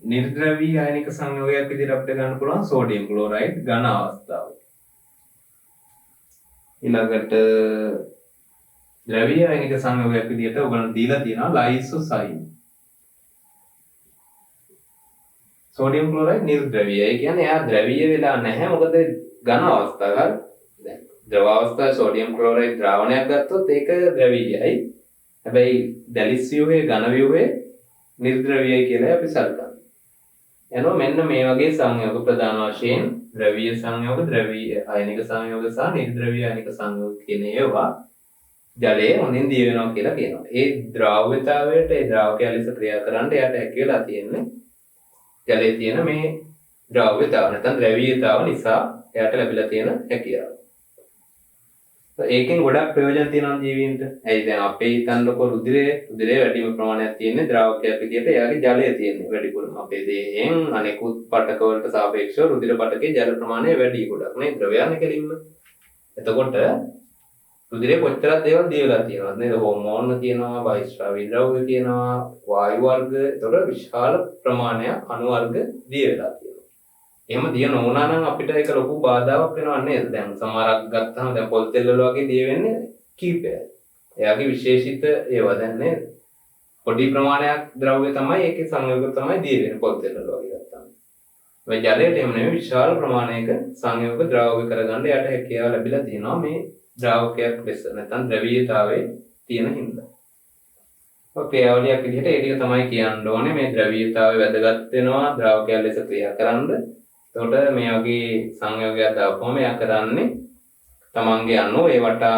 නිර්ද්‍රවීය අයනික සංයෝගයක් විදිහට අපිට ගන්න පුළුවන් සෝඩියම් ක්ලෝරයිඩ් ඝන අවස්ථාව. ඊළඟට ද්‍රවීය අයනික සංයෝගයක් විදිහට ඔයගොල්ලන් දීලා තියෙනවා ලයිසෝසයින්. Sodium chloride නිර්ද්‍රවීය. ඒ කියන්නේ එයා ද්‍රවීය වෙලා නැහැ. මොකද ඝන අවස්ථාවල් දැන් ද්‍රව අවස්ථාවේ සෝඩියම් ක්ලෝරයිඩ් ද්‍රාවණයක් ගත්තොත් ඒක ද්‍රවීයයි. හැබැයි දැලිස් ව්‍යුහයේ ඝන ව්‍යුහයේ නිර්ද්‍රවීයයි කියලා අපි සලකනවා. එනවා මෙන්න මේ වගේ සංයෝග ප්‍රධාන වශයෙන් ද්‍රවීය සංයෝග, ද්‍රවීය අයනික සංයෝග සහ නිර්ද්‍රවීය අයනික සංයෝග කියන ඒවා ජලයේ හොඳින් දිය වෙනවා කියලා කියනවා. ඒ ද්‍රාව්‍යතාවයට ඒ ද්‍රාවකය ලෙස ක්‍රියා කරන්න එයාට හැකි වෙලා තියෙන්නේ ජලයේ තියෙන මේ ද්‍රාව්‍යතාව නැත්නම් ද්‍රවීයතාව නිසා එයාට ලැබිලා තියෙන හැකියාව. ඒකෙන් ගොඩක් ප්‍රයෝජන තියෙනවා ජීවීන්ට. ඇයි දැන් අපේ හිතන්නකො රුධිරයේ වැඩිම ප්‍රමාණයක් තියෙන්නේ ද්‍රාවකයක් විදියට එයාගේ ජලය තියෙන්නේ වැඩිපුරම. අපේ දේහෙන් අනෙකුත් පටක වලට සාපේක්ෂව රුධිර පටකේ ජල ප්‍රමාණය වැඩි ගොඩක් නේ ද්‍රවයන් කෙලින්ම. එතකොට රුධිරේ කොච්චරක් දේවල් දීලා තියෙනවද නේද? හෝමෝන තියෙනවා, බහිස්රාවී ද්‍රව්‍ය තියෙනවා, වායු වර්ග. එතකොට විශාල ප්‍රමාණයක් අණු වර්ග දී වෙලා තියෙනවා. එහෙම දිය නොවුනා නම් අපිට ඒක ලොකු බාධාවක් වෙනවා නේද? දැන් සමහරක් ගත්තාම දැන් පොල් තෙල් වල වගේ දිය වෙන්නේ කීපයයි. එයාගේ විශේෂිත ඒවා දැන් නේද? පොඩි ප්‍රමාණයක් ද්‍රව්‍ය තමයි ඒකේ සංයෝග තමයි දිය වෙන්නේ පොල් තෙල් වල වගේ ගත්තාම. මේ ජලයට එහෙම නෙමෙයි විශාල ප්‍රමාණයක සංයෝග ද්‍රව්‍ය කරගන්න යට හැකියාව ලැබිලා තියෙනවා මේ ද්‍රාවකයක් ලෙස නැත්නම් ද්‍රවීයතාවයේ තියෙන හින්දා. ක්‍රියාවලියක් විදිහට ඒ ටික තමයි කියන්න ඕනේ මේ ද්‍රවීයතාවය වැදගත් වෙනවා ද්‍රාවකයක් ලෙස ක්‍රියා කරන්න. එතකොට මේ වගේ සංයෝගයක් දාපුවම එයා කරන්නේ තමන්ගේ අණු ඒ වටා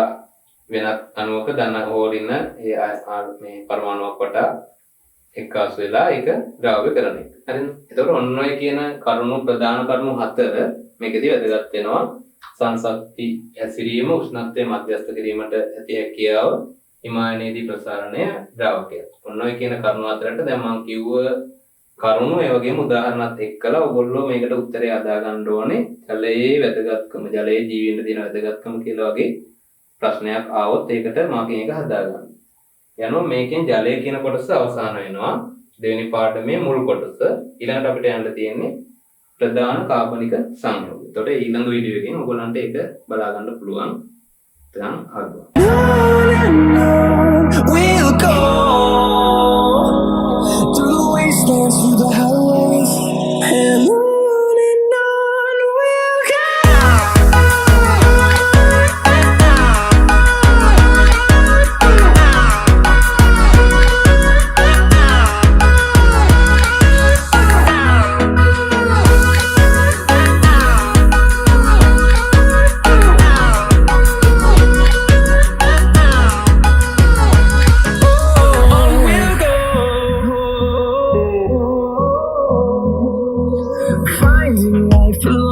වෙනත් අණුවක ධන හෝරින මේ පරමාණුවක් වටා එක්කාසු වෙලා ඒක ද්‍රව්‍ය කරන එක. හරිද? එතකොට ඔන්න ඔය කියන කරුණු ප්‍රධාන කරුණු 4 මේකෙදි වැදගත් වෙනවා. සංසක්ති හැසිරීම උෂ්ණත්වය මධ්‍යස්ථ කිරීමට ඇති හැකියාව හිමායනයේදී ප්‍රසාරණය ද්‍රාවකය. ඔන්න ඔය කියන කරුණු අතරට දැන් මම කිව්ව කරුණු ඒ වගේම උදාහරණත් එක්කලා ඔයගොල්ලෝ මේකට උත්තරේ හදා ගන්න ඕනේ. ජලයේ වැදගත්කම, ජලයේ ජීවීන්ට තියෙන වැදගත්කම කියලා වගේ ප්‍රශ්නයක් ආවොත් ඒකට මාකින් එක හදා ගන්න. යනවා මේකෙන් ජලය කියන කොටස අවසන් වෙනවා. දෙවෙනි පාඩමේ මුල් කොටස. ඊළඟට අපිට යන්න තියෙන්නේ ප්‍රධාන කාබනික සංයෝගය. එතකොට ඊළඟ වීඩියෝ එකෙන් ඔයගොල්ලන්ට ඒක බලා ගන්න පුළුවන්. දැන් අහගන්න. We'll go through the wastelands, through the highways, and on we'll go. Finding life.